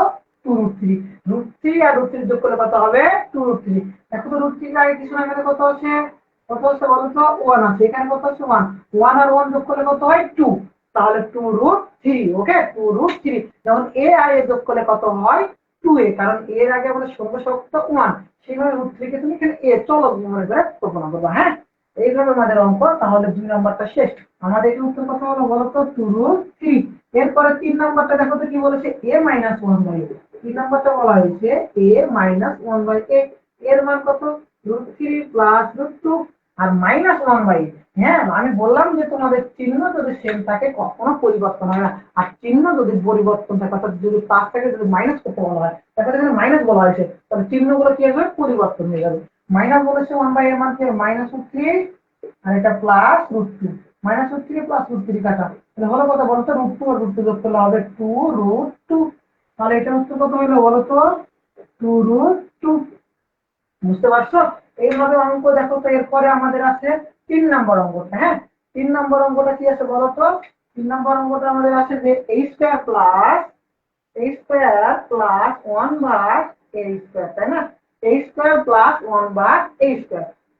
2√3। √3 আর √3 যোগ করলে কত হবে, 2√3। দেখো তো √3 আগে কিছু না, এখানে কত আছে, বলো তো 1 আছে, এখানে কত আছে 1, 1 আর 1 যোগ করলে কত হয় 2, তাহলে 2√3। ওকে, 2√3। যেমন a আর a যোগ করলে কত হয় 2a, কারণ এর আগে আমাদের সঙ্গে শক্ত 1, সেইভাবে √3 কে তুমি এখানে a চলো মনে করে কল্পনা করবা। হ্যাঁ, এইভাবে আমাদের অঙ্ক, তাহলে 2 নম্বরটা শেষ। আমাদের এখানে উত্তর কত হলো বলতো, 2√3। এরপরে 3 নম্বরটা দেখো তো কি বলেছে, a-1/a। 3 নম্বরটা বলা হয়েছে a-1/a, এর মান কত, √3 প্লাস √2 আর -1/a। হ্যাঁ, আমি বললাম যে তোমাদের চিহ্ন যদি সেম থাকে কখনো পরিবর্তন হয় না, আর চিহ্ন যদি পরিবর্তন থাকে, অর্থাৎ যদি প্লাস থাকে, যদি মাইনাস করতে বলা হয়, তাহলে এখানে মাইনাস বলা হয়েছে, তাহলে চিহ্নগুলো কি হবে, পরিবর্তন হয়ে যাবে। মাইনাস বলেছে 1/a, এর মান কি -√3, আর এটা প্লাস √2, -√3 প্লাস √3 কাটা, তাহলে হলো কত বলতো, √2 আর √2 যোগ করলে হবে 2√2। তাহলে এটা উত্তর কত হলো বলতো, 2√2। বুঝতে পারছো? এইভাবে অঙ্ক দেখো তো। এরপরে আমাদের আছে 3 নম্বর অঙ্কটা। হ্যাঁ, 3 নম্বর অঙ্কটা কি আছে বলতো, 3 নম্বর অঙ্কটা আমাদের আছে যে a² প্লাস 1/a², তাই না, a² প্লাস 1/a²।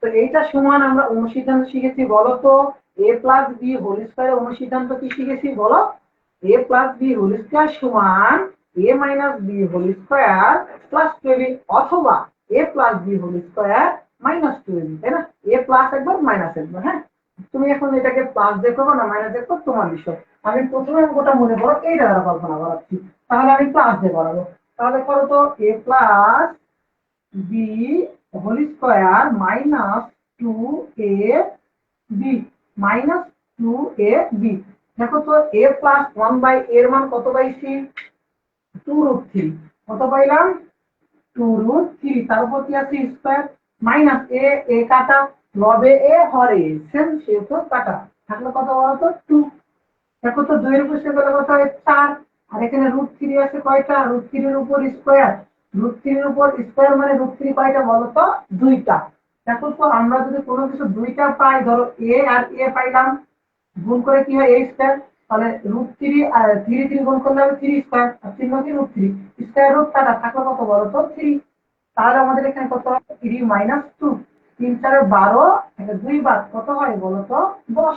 তো এইটা সমান আমরা অনুসিদ্ধান্ত শিখেছি বলতো, a+b² অনুসিদ্ধান্ত কি শিখেছি বলো, a+b² সমান a-b² প্লাস 12, অথবা a+b² মাইনাস 12, তাই না, a প্লাস একবার মাইনাস একবার। হ্যাঁ, তুমি এখন এটাকে প্লাস দিয়ে করবো না মাইনাস দিয়ে করবো তোমার বিষয়, আমি প্রথমে অঙ্কটা মনে করো এইটা দ্বারা কল্পনা করাচ্ছি, তাহলে আমি প্লাস দিয়ে করাবো। তাহলে করো তো a+b² মাইনাস 2ab, -2ab। দেখো তো a+1/a এর মান কত পাইছি, 2√3। কত পাইলাম, 2√3। তারপর কি আছে স্কয়ার, মাইনাস এ কাটা, লবে এ হরে সেম, সেহেতু কাটা থাকলে কত বলতো 2। দেখো তো 2 এর উপর স্কয়ার করলে কত হয় 4, আর এখানে √3 আছে কয়টা, √3 এর উপর স্কয়ার, √3 এর উপর স্কয়ার মানে √3 কয়টা বলতো, 2টা। দেখো তো আমরা যদি কোনো কিছু 2টা পাই, ধরো এ আর এ পাইলাম, গুণ করে কি হয় a², তাহলে √3 আর 3 গুণ করলে হবে 3², আর চিহ্ন কি √3, স্কয়ার রুট কাটা থাকলে কত বলতো 3। তাহলে আমাদের এখানে কত হবে 3 - 2, 3 × 4 = 12, এটা 2 বার কত হয় বলতো 10।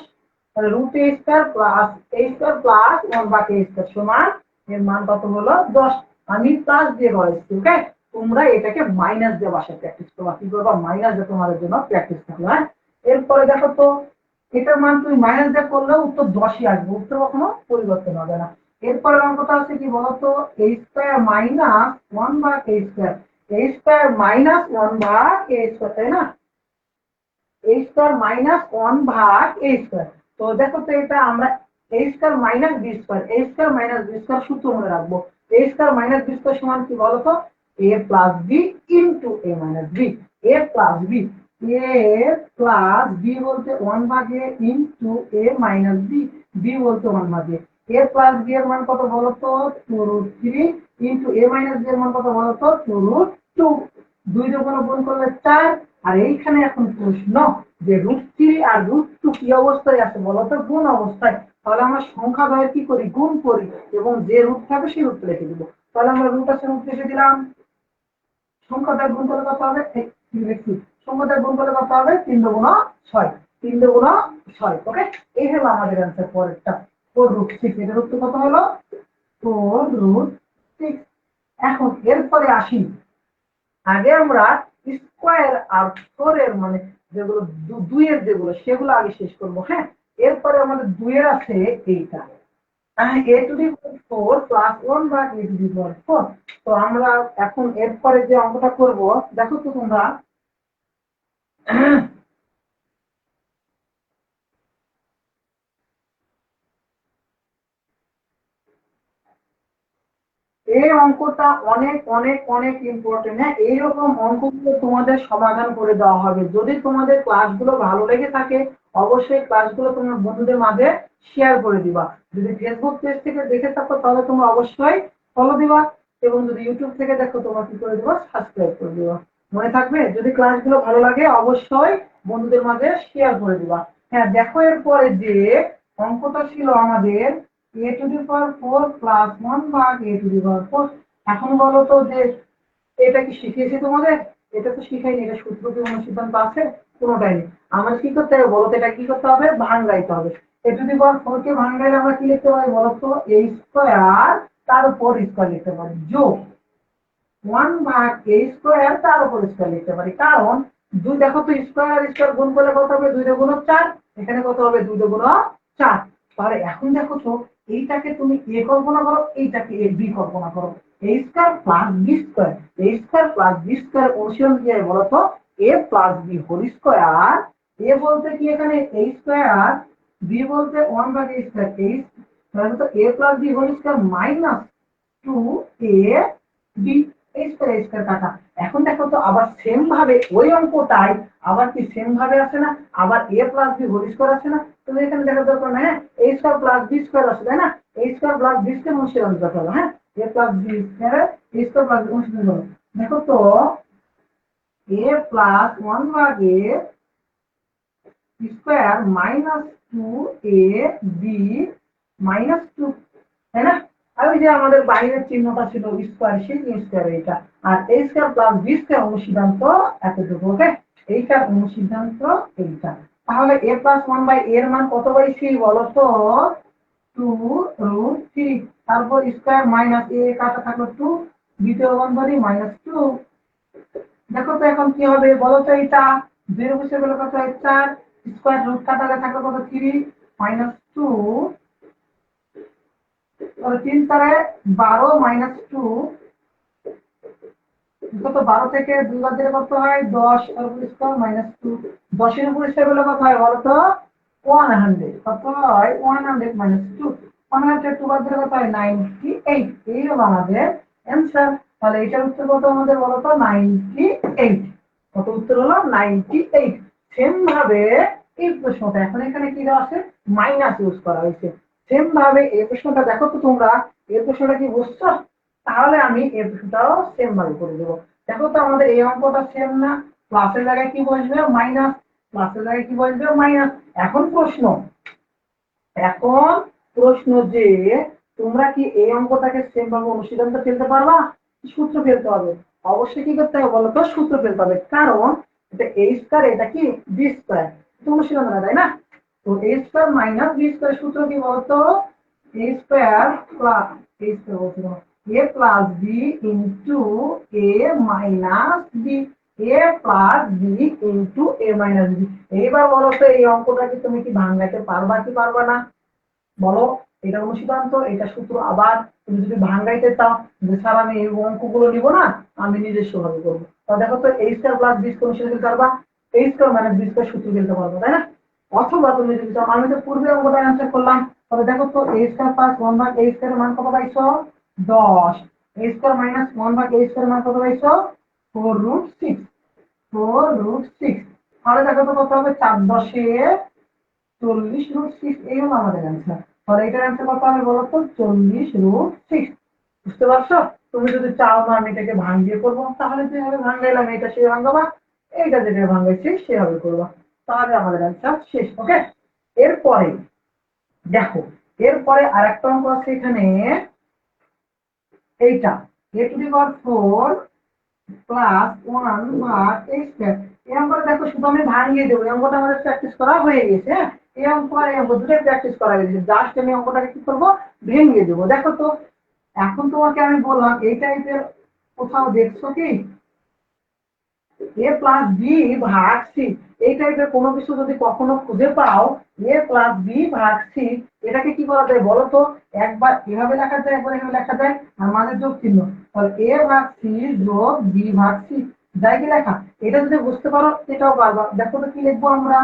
তাহলে √a² plus a² plus 1/a² সমান, এর মান কত হলো 10। আমি প্লাস দিয়ে বলেছি। ওকে, তোমরা এটাকে মাইনাস দিয়ে বাসায় প্র্যাকটিস করবা, কি করবা, মাইনাস দিয়ে তোমাদের জন্য প্র্যাকটিস থাকবে। হ্যাঁ, এরপরে দেখো তো, এটার মান তুমি মাইনাস দিয়ে করলেও উত্তর 10ই আসবে, উত্তর কখনো পরিবর্তন হবে না। এরপরে অঙ্কটা আছে কি বলতো, a² minus 1/a², a² minus 1/a², তাই না, a² মাইনাস 1/a²। তো দেখো তো এটা আমরা a² minus b², a² minus b² সূত্র মনে রাখবো, a² মাইনাস b² সমান কি বলতো, a plus b into a minus b, a plus b, a plus b বলতে 1/a into a minus b, b বলতে 1/a। a প্লাস b এর মান কত বলতো 2√3 ইন্টু a মাইনাস b এর মান কত বলতো 2√2। 2 দিয়ে গুণ করলে 4, আর এইখানে এখন প্রশ্ন যে √3 আর √2 কি অবস্থায় আছে বলতো, গুণ অবস্থায়। তাহলে আমরা সংখ্যা দ্বয়ের কি করি, গুণ করি, এবং যে রুট থাকবে সেই রুট লিখে দিব। তাহলে আমরা রুট আছে রুট লিখে দিলাম, সংখ্যা দ্বয় গুণ করলে কত হবে, সংখ্যা দ্বয় গুণ করলে কত হবে 3 × 6। 3×6, ওকে। এই হলো আমাদের অ্যান্সার পরেরটা 4√6। এটার উত্তর কত হলো 4√6। এখন এরপরে আসি, আগে আমরা স্কোয়ার আর 4 এর মানে যেগুলো 2 এর যেগুলো সেগুলো আগে শেষ করব, হ্যাঁ। এরপরে আমাদের 2 এর আছে এইটা a⁴ প্লাস 1 ভাগ a⁴। তো আমরা এখন এরপরে যে অঙ্কটা করব, দেখো তো তোমরা এই অঙ্কটা অনেক অনেক অনেক ইম্পর্টেন্ট, হ্যাঁ। এইরকম অঙ্কগুলো তোমাদের সমাধান করে দেওয়া হবে। যদি তোমাদের ক্লাসগুলো ভালো লেগে থাকে অবশ্যই ক্লাসগুলো তোমার বন্ধুদের মাঝে শেয়ার করে দিবা। যদি ফেসবুক পেজ থেকে দেখে থাকো তাহলে তোমরা অবশ্যই ফলো দিবা, এবং যদি ইউটিউব থেকে দেখো তোমরা কি করে দিবা, সাবস্ক্রাইব করে দিবা। মনে থাকবে, যদি ক্লাসগুলো ভালো লাগে অবশ্যই বন্ধুদের মাঝে শেয়ার করে দিবা। হ্যাঁ, দেখো এরপরে যে অঙ্কটা ছিল আমাদের a⁴ প্লাস 1 ভাগ a⁴। এখন বলো তো যে এটা কি শিখিয়েছি তোমাদের? এটা তো শিখাইনি, এটা সূত্র কি অনুসিদ্ধান্ত আছে? কোনোটাই নেই। আমার কি করতে হবে বলো তো? এটা কি করতে হবে? ভাঙাইতে হবে। a⁴ কে ভাঙাইলে আমরা কি লিখতে পারি বলো তো? a স্কয়ার তার উপর স্কয়ার লিখতে পারি, যোগ 1 ভাগ a স্কয়ার তার উপর স্কয়ার লিখতে পারি। কারণ দুই, দেখো তো স্কয়ার আর স্কয়ার গুণ করলে কত হবে? 2 গুণ 4। এখানে কত হবে? 2 গুণ 4। তাহলে এখন দেখো তো এইটাকে তুমি a কল্পনা করো, এইটাকে a b কল্পনা করো। a square plus b square, a square plus b square অনুসরণ কি হয় বলো তো? a plus b whole square. a বলতে কি এখানে a স্কয়ার, b বলতে 1 ভাগ a স্কয়ার। তাহলে তো a plus b whole square minus 2ab এই স্কয়ার কাটা। এখন দেখো তো আবার সেম ভাবে ওই অঙ্কটাই আবার কি সেম ভাবে আসে না? আবার a plus b whole square আসে না? তুমি এখানে দেখার দরকার না, হ্যাঁ। a square plus b square আসে, তাই না? a square plus b square অনুসরণ করতে হবে, হ্যাঁ। a plus b square a square plus অনুসরণ করো। দেখো তো a প্লাস 1 ভাগ a square minus 2ab minus 2, তাই না? আর ওই যে আমাদের বাইরের চিহ্নটা ছিল স্কয়ার, সেই স্কয়ার এটা। আর a square plus b square অনুসিদ্ধান্ত এতটুকু, ওকে। এইটার অনুসিদ্ধান্ত এইটা। তাহলে a প্লাস 1 বাই a এর মান কত পাইছি বলো তো? 2√3। তারপর স্কয়ার মাইনাস a কাটা থাকলো 2, দ্বিতীয় বন্ধনী মাইনাস 2। দেখো তো এখন কি হবে বলো তো? এটা 0 বসে গেল কত হয় 4, স্কয়ার রুট কাটালে থাকলো কত 3 মাইনাস 2, তাহলে 3 তারে 12 মাইনাস 2 কত? 12 থেকে 2 বাদ দিলে কত হয় 10, তারপর স্কয়ার মাইনাস 2। 10 এর উপর স্কয়ার হলে কত হয় বলো তো? 100। কত হয়? 100 মাইনাস 2। 100 2 বাদ দিলে কত হয় 98। এই হলো আমাদের অ্যান্সার। তাহলে এটার উত্তর কত আমাদের বলো তো? 98। কত উত্তর হলো? 98। সেম ভাবে এই প্রশ্নটা, এখন এখানে কি দেওয়া আছে? মাইনাস ইউজ করা হয়েছে। সেম ভাবে এই প্রশ্নটা দেখো তো তোমরা, এই প্রশ্নটা কি বুঝছো? তাহলে আমি এই প্রশ্নটাও সেম ভাবে করে দেবো। দেখো তো আমাদের এই অঙ্কটা সেম না? প্লাসের জায়গায় কি বসবে? মাইনাস। প্লাসের জায়গায় কি বসবে? মাইনাস। এখন প্রশ্ন, এখন প্রশ্ন যে তোমরা কি এই অঙ্কটাকে সেম ভাবে অনুশীলনটা ফেলতে পারবা? সূত্র ফেলতে হবে। অবশ্যই কি করতে হবে বলো তো? সূত্র ফেলতে হবে। কারণ এটা a স্কয়ার, এটা কি b স্কয়ার। অনুশীলন না, তাই না? তো a square minus b square সূত্র কি বলতো? a square plus a square বলছিল a plus b into a minus b, a plus b into a minus b। এইবার বলো তো এই অঙ্কটা কি তুমি কি ভাঙাইতে পারবা কি পারবা না বলো? এটা অনুসিদ্ধান্ত, এটা সূত্র। আবার তুমি যদি ভাঙাইতে চাও যে স্যার আমি এই অঙ্কগুলো নিব না, আমি নিজস্ব ভাবে করবো, তা দেখো তো a square plus b square অনুসিদ্ধান্ত ফেলতে পারবা, a square minus b square সূত্র ফেলতে পারবা, তাই না? অথবা তুমি যদি চাও, আমি তো পূর্বে অঙ্কটা অ্যান্সার করলাম, তবে দেখো তো a স্কয়ার প্লাস 1 ভাগ a স্কয়ার মান কত পাইছো? 10। a স্কয়ার মাইনাস 1 ভাগ a স্কয়ার মান কত পাইছো? 4√6। 4√6। তাহলে দেখো তো কত হবে? 4 10 40√6। এই হলো আমাদের অ্যান্সার। তাহলে এটার অ্যান্সার কত হবে বলো তো? 40√6। বুঝতে পারছো? তুমি যদি চাও না আমি এটাকে ভাঙিয়ে করবো, তাহলে যেভাবে ভাঙাইলাম এটা সে ভাঙাবা, এইটা যেটা ভাঙাইছি সেভাবে করবা। তাহলে আমাদের অ্যান্সার শেষ, ওকে। এরপরে দেখো, এরপরে আরেকটা অঙ্ক আছে এখানে, এইটা a⁴ প্লাস 1 ভাগ a স্কয়ার। এই অঙ্কটা দেখো শুধু আমি ভাঙিয়ে দেবো, এই অঙ্কটা আমাদের প্র্যাকটিস করা হয়ে গেছে। হ্যাঁ, এই অঙ্ক আর এই অঙ্ক দুটোই প্র্যাকটিস করা হয়ে গেছে, জাস্ট আমি অঙ্কটাকে কি করবো, ভেঙে দেবো। দেখো তো এখন তোমাকে আমি বললাম এই টাইপের কোথাও দেখছো কি এ প্লাস বি ভাগ সি, এই টাইপের কোনো কিছু যদি কখনো খুঁজে পাও এ প্লাস বি ভাগ সি, এটাকে কি করা যায় বলো তো? একবার এভাবে লেখা যায়, একবার এভাবে লেখা যায়, আর মাঝে যোগ চিহ্ন, তাহলে এ ভাগ সি যোগ বি ভাগ সি, যাই কি লেখা। এটা যদি বুঝতে পারো এটাও পারবা। দেখো তো কি লিখবো আমরা,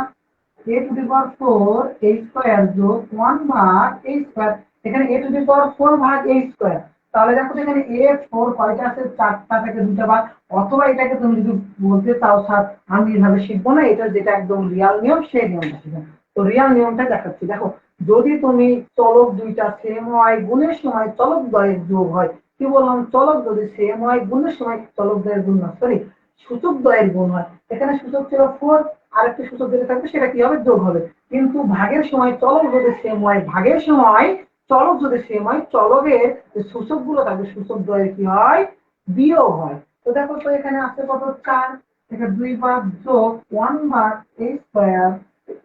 a to the power 4 a square যোগ 1 ভাগ a স্কয়ার, এখানে a to the power 4 ভাগ a স্কয়ার। তাহলে দেখো তো এখানে a 4 কয়টা আছে, চারটা থেকে দুটো ভাগ। অথবা এটাকে তুমি যদি বলতে চাও স্যার আমি এভাবে শিখবো না, এটা যেটা একদম রিয়াল নিয়ম সেই নিয়মটা শিখবো। তো রিয়াল নিয়মটা দেখাচ্ছি দেখো, যদি তুমি চলক দুইটা সেম হয় গুণের সময় চলক দ্বয়ের যোগ হয়, কি বললাম, চলক যদি সেম হয় গুণের সময় চলক দ্বয়ের গুণ না, সরি সূচক দ্বয়ের গুণ হয়। এখানে সূচক ছিল 4, আরেকটা সূচক যেটা থাকবে সেটা কি হবে, যোগ হবে। কিন্তু ভাগের সময় চলক যদি সেম হয়, ভাগের সময় চলক যদি সেম হয়, চলকের যে সূচক গুলো থাকবে সূচক দ্বয়ের কি হয়, বিয়োগ হয়। তো দেখো তো এখানে আছে কত, 4, থেকে 2 ভাগ যোগ 1 ভাগ a স্কয়ার।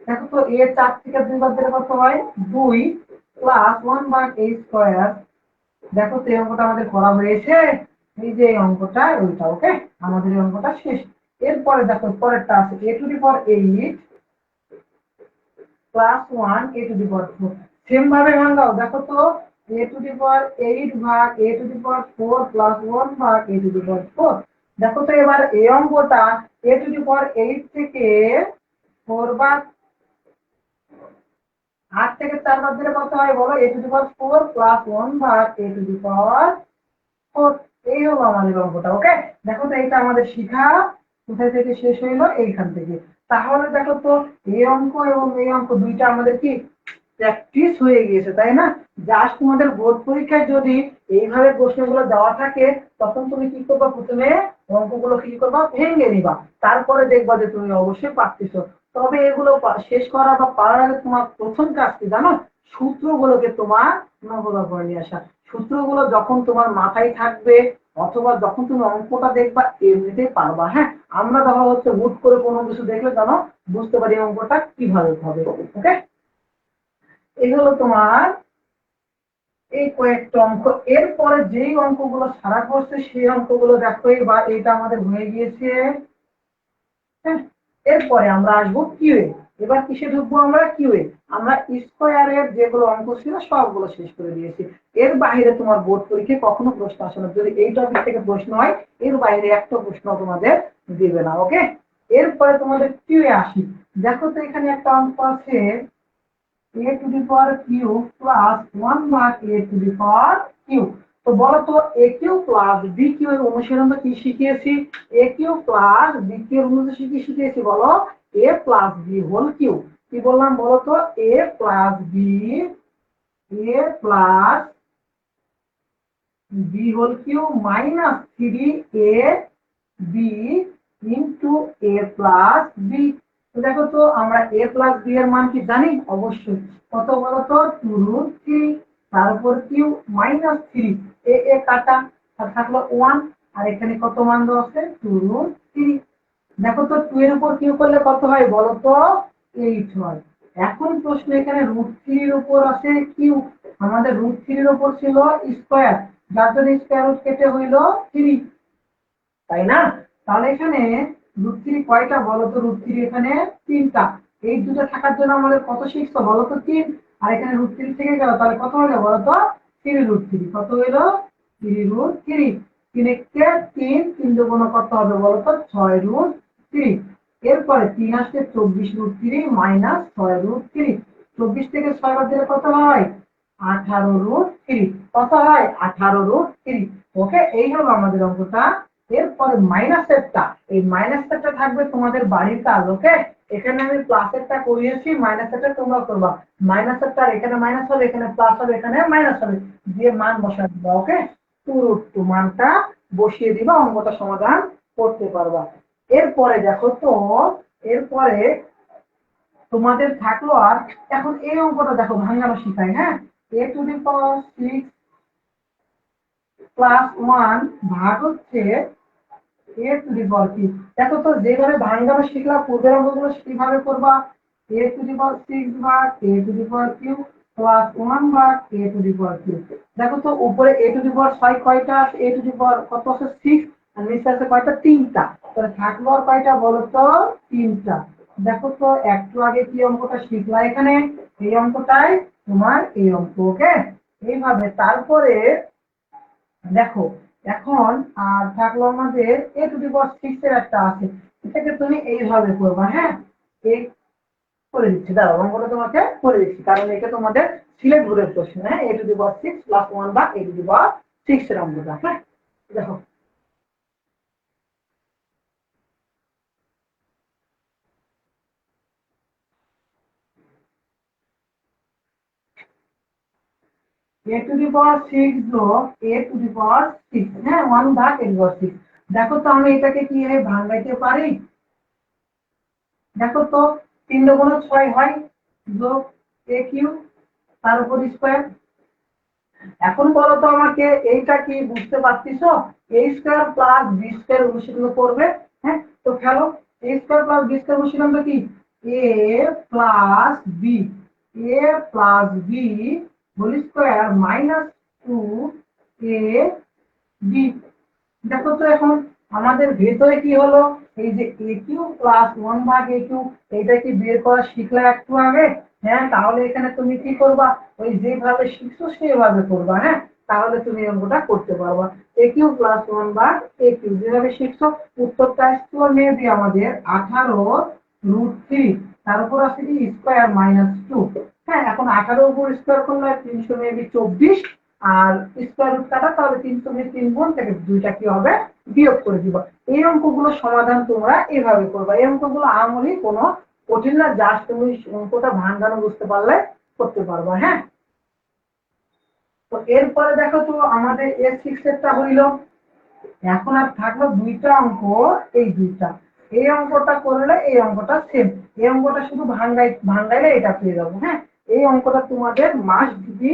দেখো তো এ 4 থেকে 2 ভাগ দিলে কত হয়, 2 প্লাস 1 ভাগ a স্কয়ার। দেখো তো এই অঙ্কটা আমাদের করা হয়েছে, এই যে এই অঙ্কটা ওইটা। ওকে, আমাদের এই অঙ্কটা শেষ। এরপরে দেখো পরেরটা আছে a two the power 8 plus 1 a two the power 4, same ভাবে ভাঙাও। দেখো তো a টু দি পাওয়ার 8 ভাগ a two the power 4 plus 1 ভাগ a টু দি পাওয়ার 4। দেখো তো এবার এই অঙ্কটা a টু দি পাওয়ার 8 থেকে 4 ভাগ 8 থেকে 4 বাদ দিলে কত হয় বলো, a two the power 4 plus 1 ভাগ a টু দি পাওয়ার 4। এই হলো আমাদের অঙ্কটা। ওকে, দেখো তো এইটা আমাদের শিখা কোথায় থেকে শেষ হইলো, এইখান থেকে। তাহলে দেখো তো এই অঙ্ক এবং এই অঙ্ক দুইটা আমাদের কি প্র্যাকটিস হয়ে গিয়েছে, তাই না? জাস্ট তোমাদের বোর্ড পরীক্ষায় যদি এইভাবে প্রশ্নগুলো দেওয়া থাকে তখন তুমি কি করবা, প্রথমে অঙ্কগুলো কি করবা, ভেঙে নিবা, তারপরে দেখবা যে তুমি অবশ্যই পারতেছো। তবে এগুলো শেষ করা বা পারার আগে তোমার প্রথম কাজ কি জানো, সূত্রগুলোকে তোমার নমুনা করে নিয়ে আসা। সূত্রগুলো যখন তোমার মাথায় থাকবে অথবা যখন তুমি অঙ্কটা দেখবা এমনিতেই পারবা। হ্যাঁ, আমরা দেখা হচ্ছে হুট করে কোনো কিছু দেখলে জানো বুঝতে পারি অঙ্কটা কিভাবে হবে। ওকে, এই হলো তোমার এই কয়েকটা অঙ্ক। এরপরে যেই অঙ্কগুলো সারা করছে সেই অঙ্কগুলো দেখো, বা এইটা আমাদের হয়ে গিয়েছে। হ্যাঁ, এরপরে আমরা আসবো কিউএ। এবার কিসে ঢুকবো আমরা, কিউএ। আমরা স্কোয়ারের যেগুলো অঙ্ক ছিল সবগুলো শেষ করে দিয়েছি। এর বাইরে তোমার বোর্ড পরীক্ষায় কখনো প্রশ্ন আসে না, যদি এই টপিক থেকে প্রশ্ন হয় এর বাইরে একটা প্রশ্ন তোমাদের দিবে না। ওকে, এরপরে তোমাদের কিউএ আসি। দেখো তো এখানে একটা অঙ্ক আছে a to the power cube plus 1 ভাগ a to the power cube। তো বলো তো a cube plus b cube এর অনুসরণটা কি শিখিয়েছি, a cube plus b cube এর অনুসরণ কি শিখিয়েছি বলো, a plus b whole cube. কি বললাম বলো তো, a plus b, a plus b whole cube minus 3a b into a plus b। তো দেখো তো আমরা a প্লাস b এর মান কি জানি, অবশ্যই কত বলতো 2√3, তারপর কিউ মাইনাস 3, এ কাটা, আর থাকলো 1, আর এখানে কত মান দেওয়া আছে 2√3। দেখো তো 2 এর উপর কিউ করলে কত হয় বলো তো 8 হয়। এখন প্রশ্ন এখানে √3 এর উপর আছে কিউ, আমাদের √3 এর উপর ছিল স্কয়ার, যার জন্য স্কয়ার রুট কেটে হইলো 3, তাই না? তাহলে এখানে √3 কয়টা বলো তো, √3 এখানে 3টা। এই দুটো থাকার জন্য আমাদের কত শিখছো বলো তো 3, আর এখানে √3 থেকে গেল, তাহলে কত হলো বলো তো 3√3। কত হইলো 3√3। 3 কে 3, 3 দুগুণ কত হবে বলো তো 6√3। এরপরে 3 আসছে 24√3 মাইনাস 6√3। 24 থেকে 6 বাদ দিলে কত হয় 18√3। কত হয় 18√3। ওকে, এই হলো আমাদের অঙ্কটা। এরপরে মাইনাসেরটা, এই মাইনাসেরটা থাকবে তোমাদের বাড়ির কাজ। ওকে, এখানে আমি প্লাসেরটা করিয়েছি, মাইনাসেরটা তোমরা করবা। মাইনাসেরটা এখানে মাইনাস হবে, এখানে প্লাস হবে, এখানে মাইনাস হবে, দিয়ে মান বসা দিবা। ওকে, টু মানটা বসিয়ে দিবা, অঙ্কটা সমাধান করতে পারবা। এরপরে দেখো তো, এরপরে তোমাদের থাকলো আর এখন এই অঙ্কটা দেখো ভাঙানো শিখাই। হ্যাঁ, a two the power 6 plus 1 ভাগ হচ্ছে এ টু দি পাওয়ার কি, দেখো তো যেভাবে ভাঙানো শিখলা পূর্বের অঙ্কগুলো সেইভাবে করবা। এ টু দি পাওয়ার 6 ভাগ a to the power cube plus 1 ভাগ a to the power Q. দেখো তো উপরে এ টু দি পাওয়ার 6 কয়টা আছে, এ টু দি পাওয়ার কত আছে 6, আর নিচে আছে কয়টা 3টা, তাহলে থাকলো আর কয়টা বলো তো 3টা। দেখো তো একটু আগে কি অঙ্কটা শিখলা এখানে, এই অঙ্কটাই তোমার এই অঙ্ক। ওকে, এইভাবে তারপরে দেখো এখন আর থাকলো আমাদের এ টু দি পাওয়ার 6 এর একটা আছে, এটাকে তুমি এইভাবে করবা। হ্যাঁ, এই করে দিচ্ছি, দাঁড়াও অঙ্কটা তোমাকে করে দিচ্ছি, কারণ এটা তোমাদের সিলেক্ট গ্রুপের প্রশ্ন। হ্যাঁ, এ টু দি পাওয়ার 6 প্লাস 1 বা এ টু দি পাওয়ার 6 এর অঙ্কটা। হ্যাঁ, দেখো এ টু দি পাওয়ার 6 যোগ এ টু দি পাওয়ার 6, হ্যাঁ 1 ভাগ এ টু দি পাওয়ার 6। দেখো তো আমি এটাকে কি ভাঙাইতে পারি, দেখো তো 3 দুগুণ 6 হয়, যোগ এ কিউ তার উপর স্কয়ার। এখন বলো তো আমাকে এইটা কি বুঝতে পারছিস, a square plus B square অনুশীলন করবে। হ্যাঁ, তো খেলো a square plus B square অনুশীলনটা কি, a plus b, a plus B whole square minus 2 a b. দেখো তো এখন আমাদের ভেতরে কি হলো, এই যে এ কিউ প্লাস 1 ভাগ এ কিউ, এটা কি বের করা শিখলে একটু আগে। হ্যাঁ, তাহলে এখানে তুমি কি করবা, ওই যেভাবে শিখছো সেভাবে করবা। হ্যাঁ, তাহলে তুমি অঙ্কটা করতে পারবা। এ কিউ প্লাস 1 ভাগ এ কিউ যেভাবে শিখছো, উত্তরটা আসতো মেবি আমাদের 18√3, তার উপর আছে কি স্কয়ার মাইনাস 2। হ্যাঁ, এখন 18 উপর স্কয়ার করলে 300 মেবি 24, আর স্কয়ার রুট কাটা, তাহলে 300 দিয়ে 3 গুণ থেকে দুইটা কি হবে বিয়োগ করে দিব। এই অঙ্কগুলো সমাধান তোমরা এভাবে করবা। এই অঙ্কগুলো আমলি কোনো কঠিন না, জাস্ট তুমি অঙ্কটা ভাঙানো বুঝতে পারলে করতে পারবা। হ্যাঁ, তো এরপরে দেখো তো আমাদের এর 6 এরটা হইলো, এখন আর থাকলো দুইটা অঙ্ক, এই দুইটা, এই অঙ্কটা করলে এই অঙ্কটা সেম, এই অঙ্কটা শুধু ভাঙাইলে এটা পেয়ে যাবো। হ্যাঁ, এই অঙ্কটা তোমাদের মাস্ট বি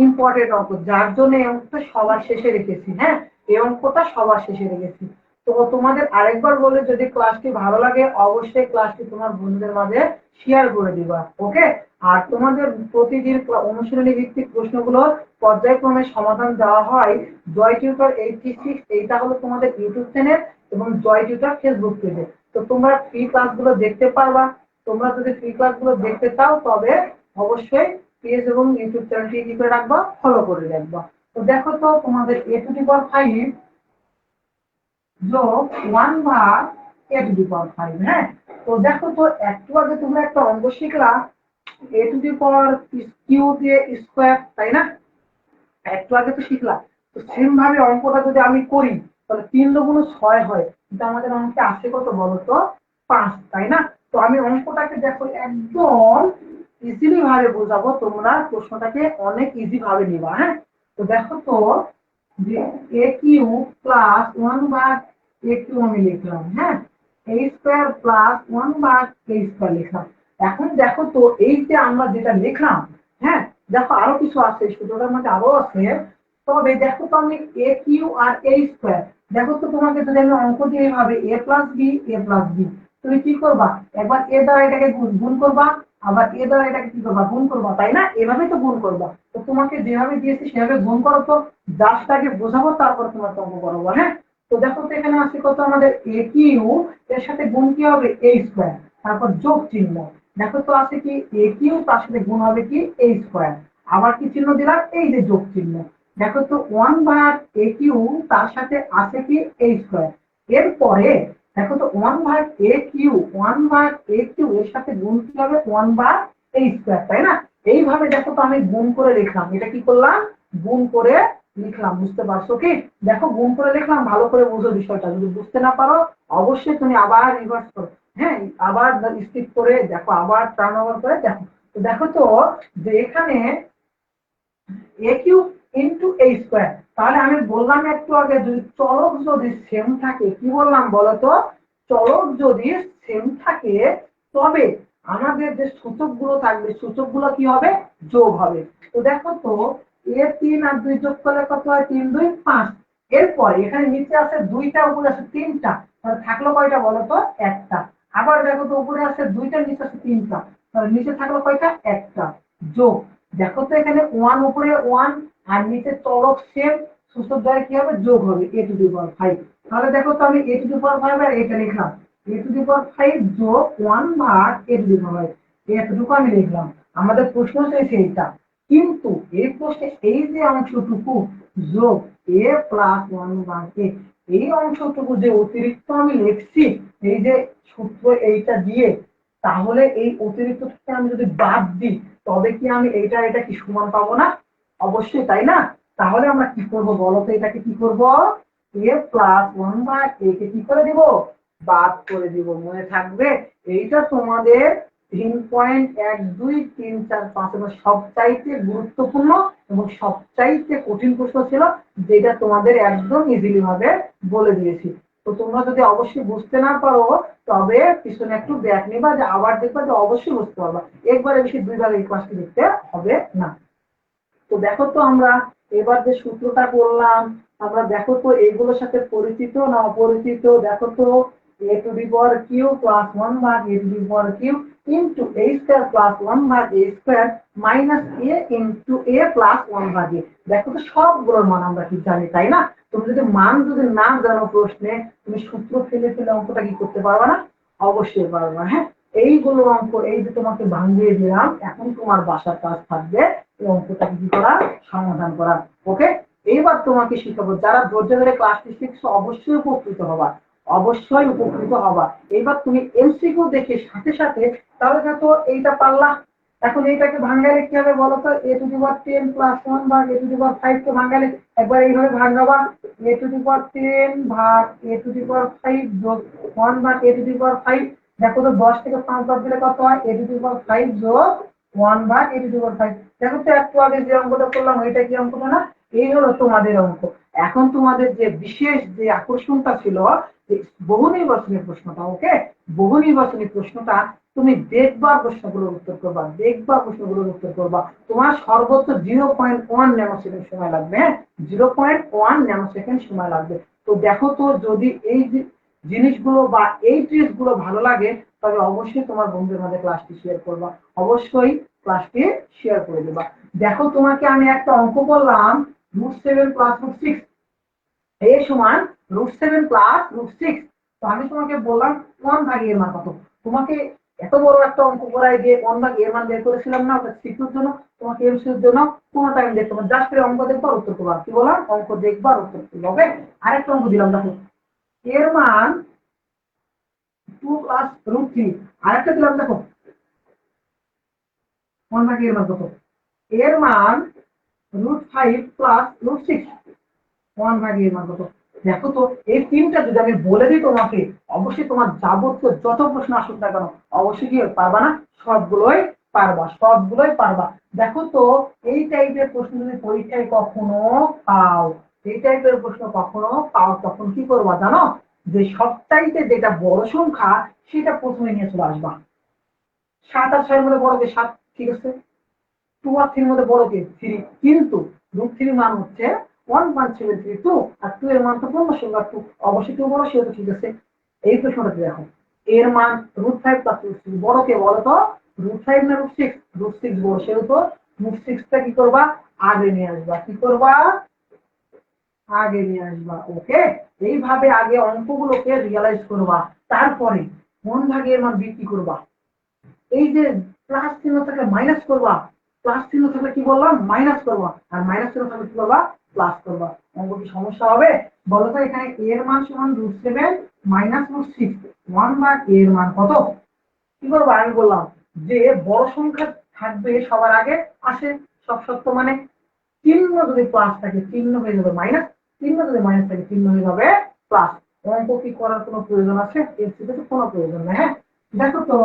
ইম্পর্টেন্ট অঙ্ক, যার জন্য এই অঙ্কটা সবার শেষে রেখেছি। হ্যাঁ, এই অঙ্কটা সবার শেষে রেখেছি। তো তোমাদের আরেকবার বলে, যদি ক্লাসটি ভালো লাগে অবশ্যই ক্লাসটি তোমার বন্ধুদের মাঝে শেয়ার করে দিবা। ওকে, আর তোমাদের প্রতিদিন অনুশীলনী ভিত্তিক প্রশ্নগুলো পর্যায়ক্রমে সমাধান দেওয়া হয় জয় টিউটর 86, এইটা হলো তোমাদের ইউটিউব চ্যানেল, এবং জয় টিউটর ফেসবুক পেজে। তো তোমরা ফ্রি ক্লাসগুলো দেখতে পারবা। তোমরা যদি ফ্রি ক্লাসগুলো দেখতে চাও তবে অবশ্যই পেজ এবং ইউটিউব চ্যানেলটি কি করে রাখবা, ফলো করে রাখবা। তো দেখো তো তোমাদের এ টু দি পাওয়ার 5 যোগ 1 ভাগ এ টু দি পাওয়ার 5। হ্যাঁ, তো দেখো তো একটু আগে তোমরা একটা অঙ্ক শিখলা এ টু দি পাওয়ার কিউ দিয়ে স্কয়ার, তাই না? একটু আগে তো শিখলাম। তো সেম ভাবে অঙ্কটা যদি আমি করি তাহলে 3 দুগুণ 6 হয়, কিন্তু আমাদের অঙ্কে আসে কত বলতো 5, তাই না? তো আমি অঙ্কটাকে দেখো একদম ইজিলি ভাবে বোঝাবো, তোমরা প্রশ্নটাকে অনেক ইজি ভাবে নিবা। হ্যাঁ, তো দেখো তো যে এ কিউ প্লাস 1 ভাগ এ কিউ আমি লিখলাম। হ্যাঁ, এ স্কয়ার প্লাস 1 ভাগ এ স্কয়ার লিখলাম। এখন দেখো তো এই যে আমরা যেটা লিখলাম, হ্যাঁ দেখো আরো কিছু আছে, সূত্রটার মধ্যে আরো আছে। তবে দেখো তো আমি এ কিউ আর এ স্কয়ার, দেখো তো তোমাকে যদি আমি অঙ্ক দিই এইভাবে এ plus b a plus B, তুমি কি করবা, একবার এ দ্বারা এটাকে গুণ করবা, আবার এ দ্বারা এটাকে কি করবা গুণ করবা, তাই না? এভাবে তো গুণ করবা। তো তোমাকে যেভাবে দিয়েছি সেভাবে গুণ করো তো, জাস্ট আগে বোঝাবো তারপর তোমার অঙ্ক করবো। হ্যাঁ, তো দেখো তো এখানে আছে কত আমাদের এ কিউ, এর সাথে গুণ কি হবে এ স্কয়ার, তারপর যোগ চিহ্ন। দেখো তো আছে কি এ কিউ, তার সাথে গুণ হবে কি এ স্কয়ার, আবার কি চিহ্ন দিলাম এই যে যোগ চিহ্ন। দেখো তো 1 ভাগ এ কিউ, তার সাথে আছে কি এ স্কয়ার। এরপরে দেখো তো 1 ভাগ এ কিউ, 1 ভাগ এ কিউ এর সাথে গুণ কি হবে 1 ভাগ এ স্কয়ার, তাই না? এইভাবে দেখো তো আমি গুণ করে লিখলাম, এটা কি করলাম গুণ করে লিখলাম, বুঝতে পারছো কি? দেখো গুণ করে লিখলাম, ভালো করে বুঝো বিষয়টা, যদি বুঝতে না পারো অবশ্যই তুমি আবার রিভার্স করো। হ্যাঁ, আবার স্কিপ করে দেখো, আবার টার্ন ওভার করে দেখো। তো দেখো তো যে এখানে এ কিউব ইন্টু এ স্কয়ার, তাহলে আমি বললাম একটু আগে যদি চলক যদি সেম থাকে, কি বললাম বলতো, চলক যদি সেম থাকে তবে আমাদের যে সূচক গুলো থাকবে সূচক গুলো কি হবে যোগ হবে। তো দেখো তো এ 3 আর 2 যোগ করলে কত হয় 3 2 5, এরপরে এখানে নিচে আছে দুইটা, উপরে আছে তিনটা, তাহলে থাকলো কয়টা বলো তো? একটা। আবার দেখো তো উপরে আছে দুইটা, নিচে আছে তিনটা, তাহলে নিচে থাকলো কয়টা? একটা। যোগ, দেখো তো এখানে ওয়ান উপরে ওয়ান আর নিচে চলক সেম, সূত্র দ্বারা কি হবে? যোগ হবে এ টু দি পাওয়ার ফাইভ। তাহলে দেখো তো আমি এ টু দি পাওয়ার ফাইভ আর এটা লিখলাম, এ টু দি পাওয়ার ফাইভ যোগ ওয়ান ভাগ a to the power five, এতটুকু আমি লিখলাম। আমাদের প্রশ্ন চাইছে এইটা, কিন্তু এই প্রশ্নে এই যে অংশটুকু যোগ এ প্লাস ওয়ান ভাগ এ, এই অংশটুকু যে অতিরিক্ত আমি লিখছি এই যে সূত্র এইটা দিয়ে, তাহলে এই অতিরিক্তটাকে আমি যদি বাদ দিই তবে কি আমি এইটা এটা কি সমান পাবো না? অবশ্যই, তাই না? তাহলে আমরা কি করবো বলতো? এটাকে কি করব? এ প্লাস ওয়ান ভাগ এ কে কি করে দিব? বাদ করে দিব। মনে থাকবে? এইটা তোমাদের 3.1 2 3 4 5 এবং সবচাইতে গুরুত্বপূর্ণ এবং সবচাইতে কঠিন প্রশ্ন ছিল, যেটা তোমাদের একদম ইজিলি ভাবে বলে দিয়েছি। তো তোমরা যদি অবশ্যই বুঝতে না পারো তবে পিছনে একটু ব্যাক নিবা, যে আবার দেখবা, যে অবশ্যই বুঝতে পারবা। একবারে বেশি দুইবার এই ক্লাসটি দেখতে হবে না। তো দেখো তো আমরা এবার যে সূত্রটা করলাম, আমরা দেখো তো এগুলোর সাথে পরিচিত না অপরিচিত? দেখো তো, a to the power cube plus one ভাগ a to the power cube into a square plus one ভাগ a square minus a into a plus one ভাগ এ। দেখো তো সবগুলোর মান আমরা কি জানি, তাই না? তুমি যদি মান যদি না জানো প্রশ্নে, তুমি সূত্র ফেলে ফেলে অঙ্কটা কি করতে পারবে না? অবশ্যই পারবা। হ্যাঁ, এইগুলো অঙ্ক এই যে তোমাকে ভাঙিয়ে দিলাম, এখন তোমার বাসার কাজ থাকবে এই অঙ্কটা কি করা? সমাধান করা। ওকে, এইবার তোমাকে শিখাবো, যারা ধৈর্য ধরে ক্লাসটি শিখছো অবশ্যই উপকৃত হবা, অবশ্যই উপকৃত হবা। এইবার তুমি এমসিকিউ দেখে সাথে সাথে, তাহলে দেখো এইটা পারলা। এখন এইটাকে ভাঙালে কি হবে বলো তো? A to the power 10 plus 1 ভাগ এ টু দি পাওয়ার 5 কে ভাঙালে একবার এইভাবে ভাঙাবা, এ টু দি পাওয়ার 10 ভাগ এ টু দি পাওয়ার 5 যোগ 1 ভাগ এ টু দি পাওয়ার 5। দেখো তো 10 থেকে 5 বাদ দিলে কত হয়? এ টু দি পাওয়ার 5 যোগ 1 ভাগ এ টু দি পাওয়ার 5। দেখো তো একটু আগে যে অঙ্কটা করলাম এটা কি অঙ্কটা না? এই হলো তোমাদের অঙ্ক। এখন তোমাদের যে বিশেষ যে আকর্ষণটা ছিল বহু নির্বাচনী প্রশ্নটা, ওকে, বহু নির্বাচনী প্রশ্নটা তুমি দেখবা, প্রশ্নগুলোর উত্তর করবা, দেখবা প্রশ্নগুলোর উত্তর করবা। তোমার সর্বোচ্চ 0.1 ন্যানো সেকেন্ড সময় লাগবে। হ্যাঁ, 0.1 ন্যানো সেকেন্ড সময় লাগবে। তো দেখো তো, যদি এই জিনিসগুলো বা এই ট্রিক্সগুলো ভালো লাগে তবে অবশ্যই তোমার বন্ধুদের মধ্যে ক্লাসটি শেয়ার করবা, অবশ্যই ক্লাসটি শেয়ার করে দেবা। দেখো তোমাকে আমি একটা অঙ্ক বললাম, √7 প্লাস √6 এ সমান √7 প্লাস √6। তো আমি তোমাকে বললাম 1 ভাগ এর মান কত। তোমাকে এত বড় একটা অঙ্ক করাই দিয়ে 1 ভাগ এর মান বের করেছিলাম না, ওটা শিখুর জন্য, তোমাকে এমসিকিউর জন্য কোনো টাইম দেখতে হবে, জাস্ট অঙ্ক দেখবা উত্তর করবা। কি বললাম? অঙ্ক দেখবা উত্তর করবা। ওকে, আরেকটা অঙ্ক দিলাম, দেখো এর মান 2 প্লাস √3। আরেকটা দিলাম, দেখো 1 ভাগ এর মান কত। এর মান √5 প্লাস √6, 1 ভাগ এর মান কত। দেখো তো, এই তিনটা যদি আমি বলে দিই তোমাকে, অবশ্যই তোমার যাবতীয় যত প্রশ্ন আসুক না কেন অবশ্যই কি পারবা না? সবগুলোই পারবা, সবগুলোই পারবা। দেখো তো, এই টাইপের প্রশ্ন যদি পরীক্ষায় কখনো পাও, এই টাইপের প্রশ্ন কখনো পাও, তখন কি করবা জানো? যে সবচাইতে যেটা বড় সংখ্যা সেটা প্রথমে নিয়ে চলে আসবা। 7 আর 6 এর মধ্যে বড় কে? 7, ঠিক আছে। 2 আর 3 এর মধ্যে বড় কে? 3, কিন্তু √3 মান হচ্ছে 1.732 আর 2 এর মান তো পূর্ণ সংখ্যা 2, অবশ্যই 2 বড়, সেটা ঠিক আছে। এই প্রশ্নটা দেখো, এর মান √5 প্লাস √6 বড় কে বলো তো? √5 না √6? √6 বড়, সেহেতু √6 টা কি করবা? আগে নিয়ে আসবা। কি করবা? আগে নিয়ে আসবা। ওকে, এইভাবে আগে অঙ্কগুলোকে রিয়ালাইজ করবা, তারপরে কোন ভাগের মান বিক্রি করবা। এই যে প্লাস চিহ্ন থাকলে মাইনাস করবা, প্লাস চিহ্ন থাকলে কি বললাম? মাইনাস করবা, আর মাইনাস চিহ্ন থাকলে কি করবা? প্লাস করবা। অঙ্ক কি সমস্যা হবে বলো তো? এখানে এর মান সমান √7 মাইনাস √6, 1 ভাগ এর মান কত? কি করবো? আমি বললাম যে বড় সংখ্যা থাকবে সবার আগে আসে, সব সত্য মানে চিহ্ন যদি প্লাস থাকে চিহ্ন হয়ে যাবে মাইনাস, চিহ্ন যদি মাইনাস থাকে চিহ্ন হয়ে যাবে প্লাস। অঙ্ক কি করার কোনো প্রয়োজন আছে? এর থেকে তো কোনো প্রয়োজন নেই। হ্যাঁ, দেখো তো,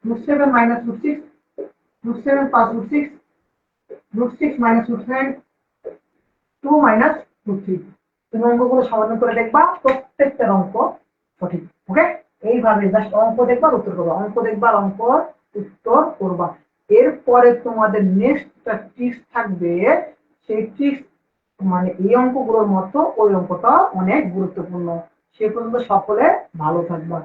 √7 মাইনাস √6, √7 প্লাস √6, √6 মাইনাস √7, 2 মাইনাস √3। তুমি অঙ্কগুলো সমাধান করে দেখবা, প্রত্যেকটা অঙ্ক সঠিক। ওকে, এইভাবে জাস্ট অঙ্ক দেখবা উত্তর করবা, অঙ্ক দেখবা অঙ্ক উত্তর করবা। এরপরে তোমাদের নেক্সট একটা ট্রিক্স থাকবে, সেই ট্রিক্স মানে এই অঙ্কগুলোর মতো ওই অঙ্কটা অনেক গুরুত্বপূর্ণ। সে পর্যন্ত সকলে ভালো থাকবা।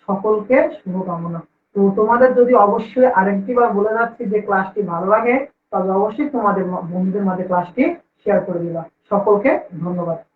সকলকে শুভকামনা। তো তোমাদের যদি অবশ্যই আরেকটি বার বলে যাচ্ছি যে ক্লাসটি ভালো লাগে, তবে অবশ্যই তোমাদের বন্ধুদের মাঝে ক্লাসটি শেয়ার করে দিবা। সকলকে ধন্যবাদ।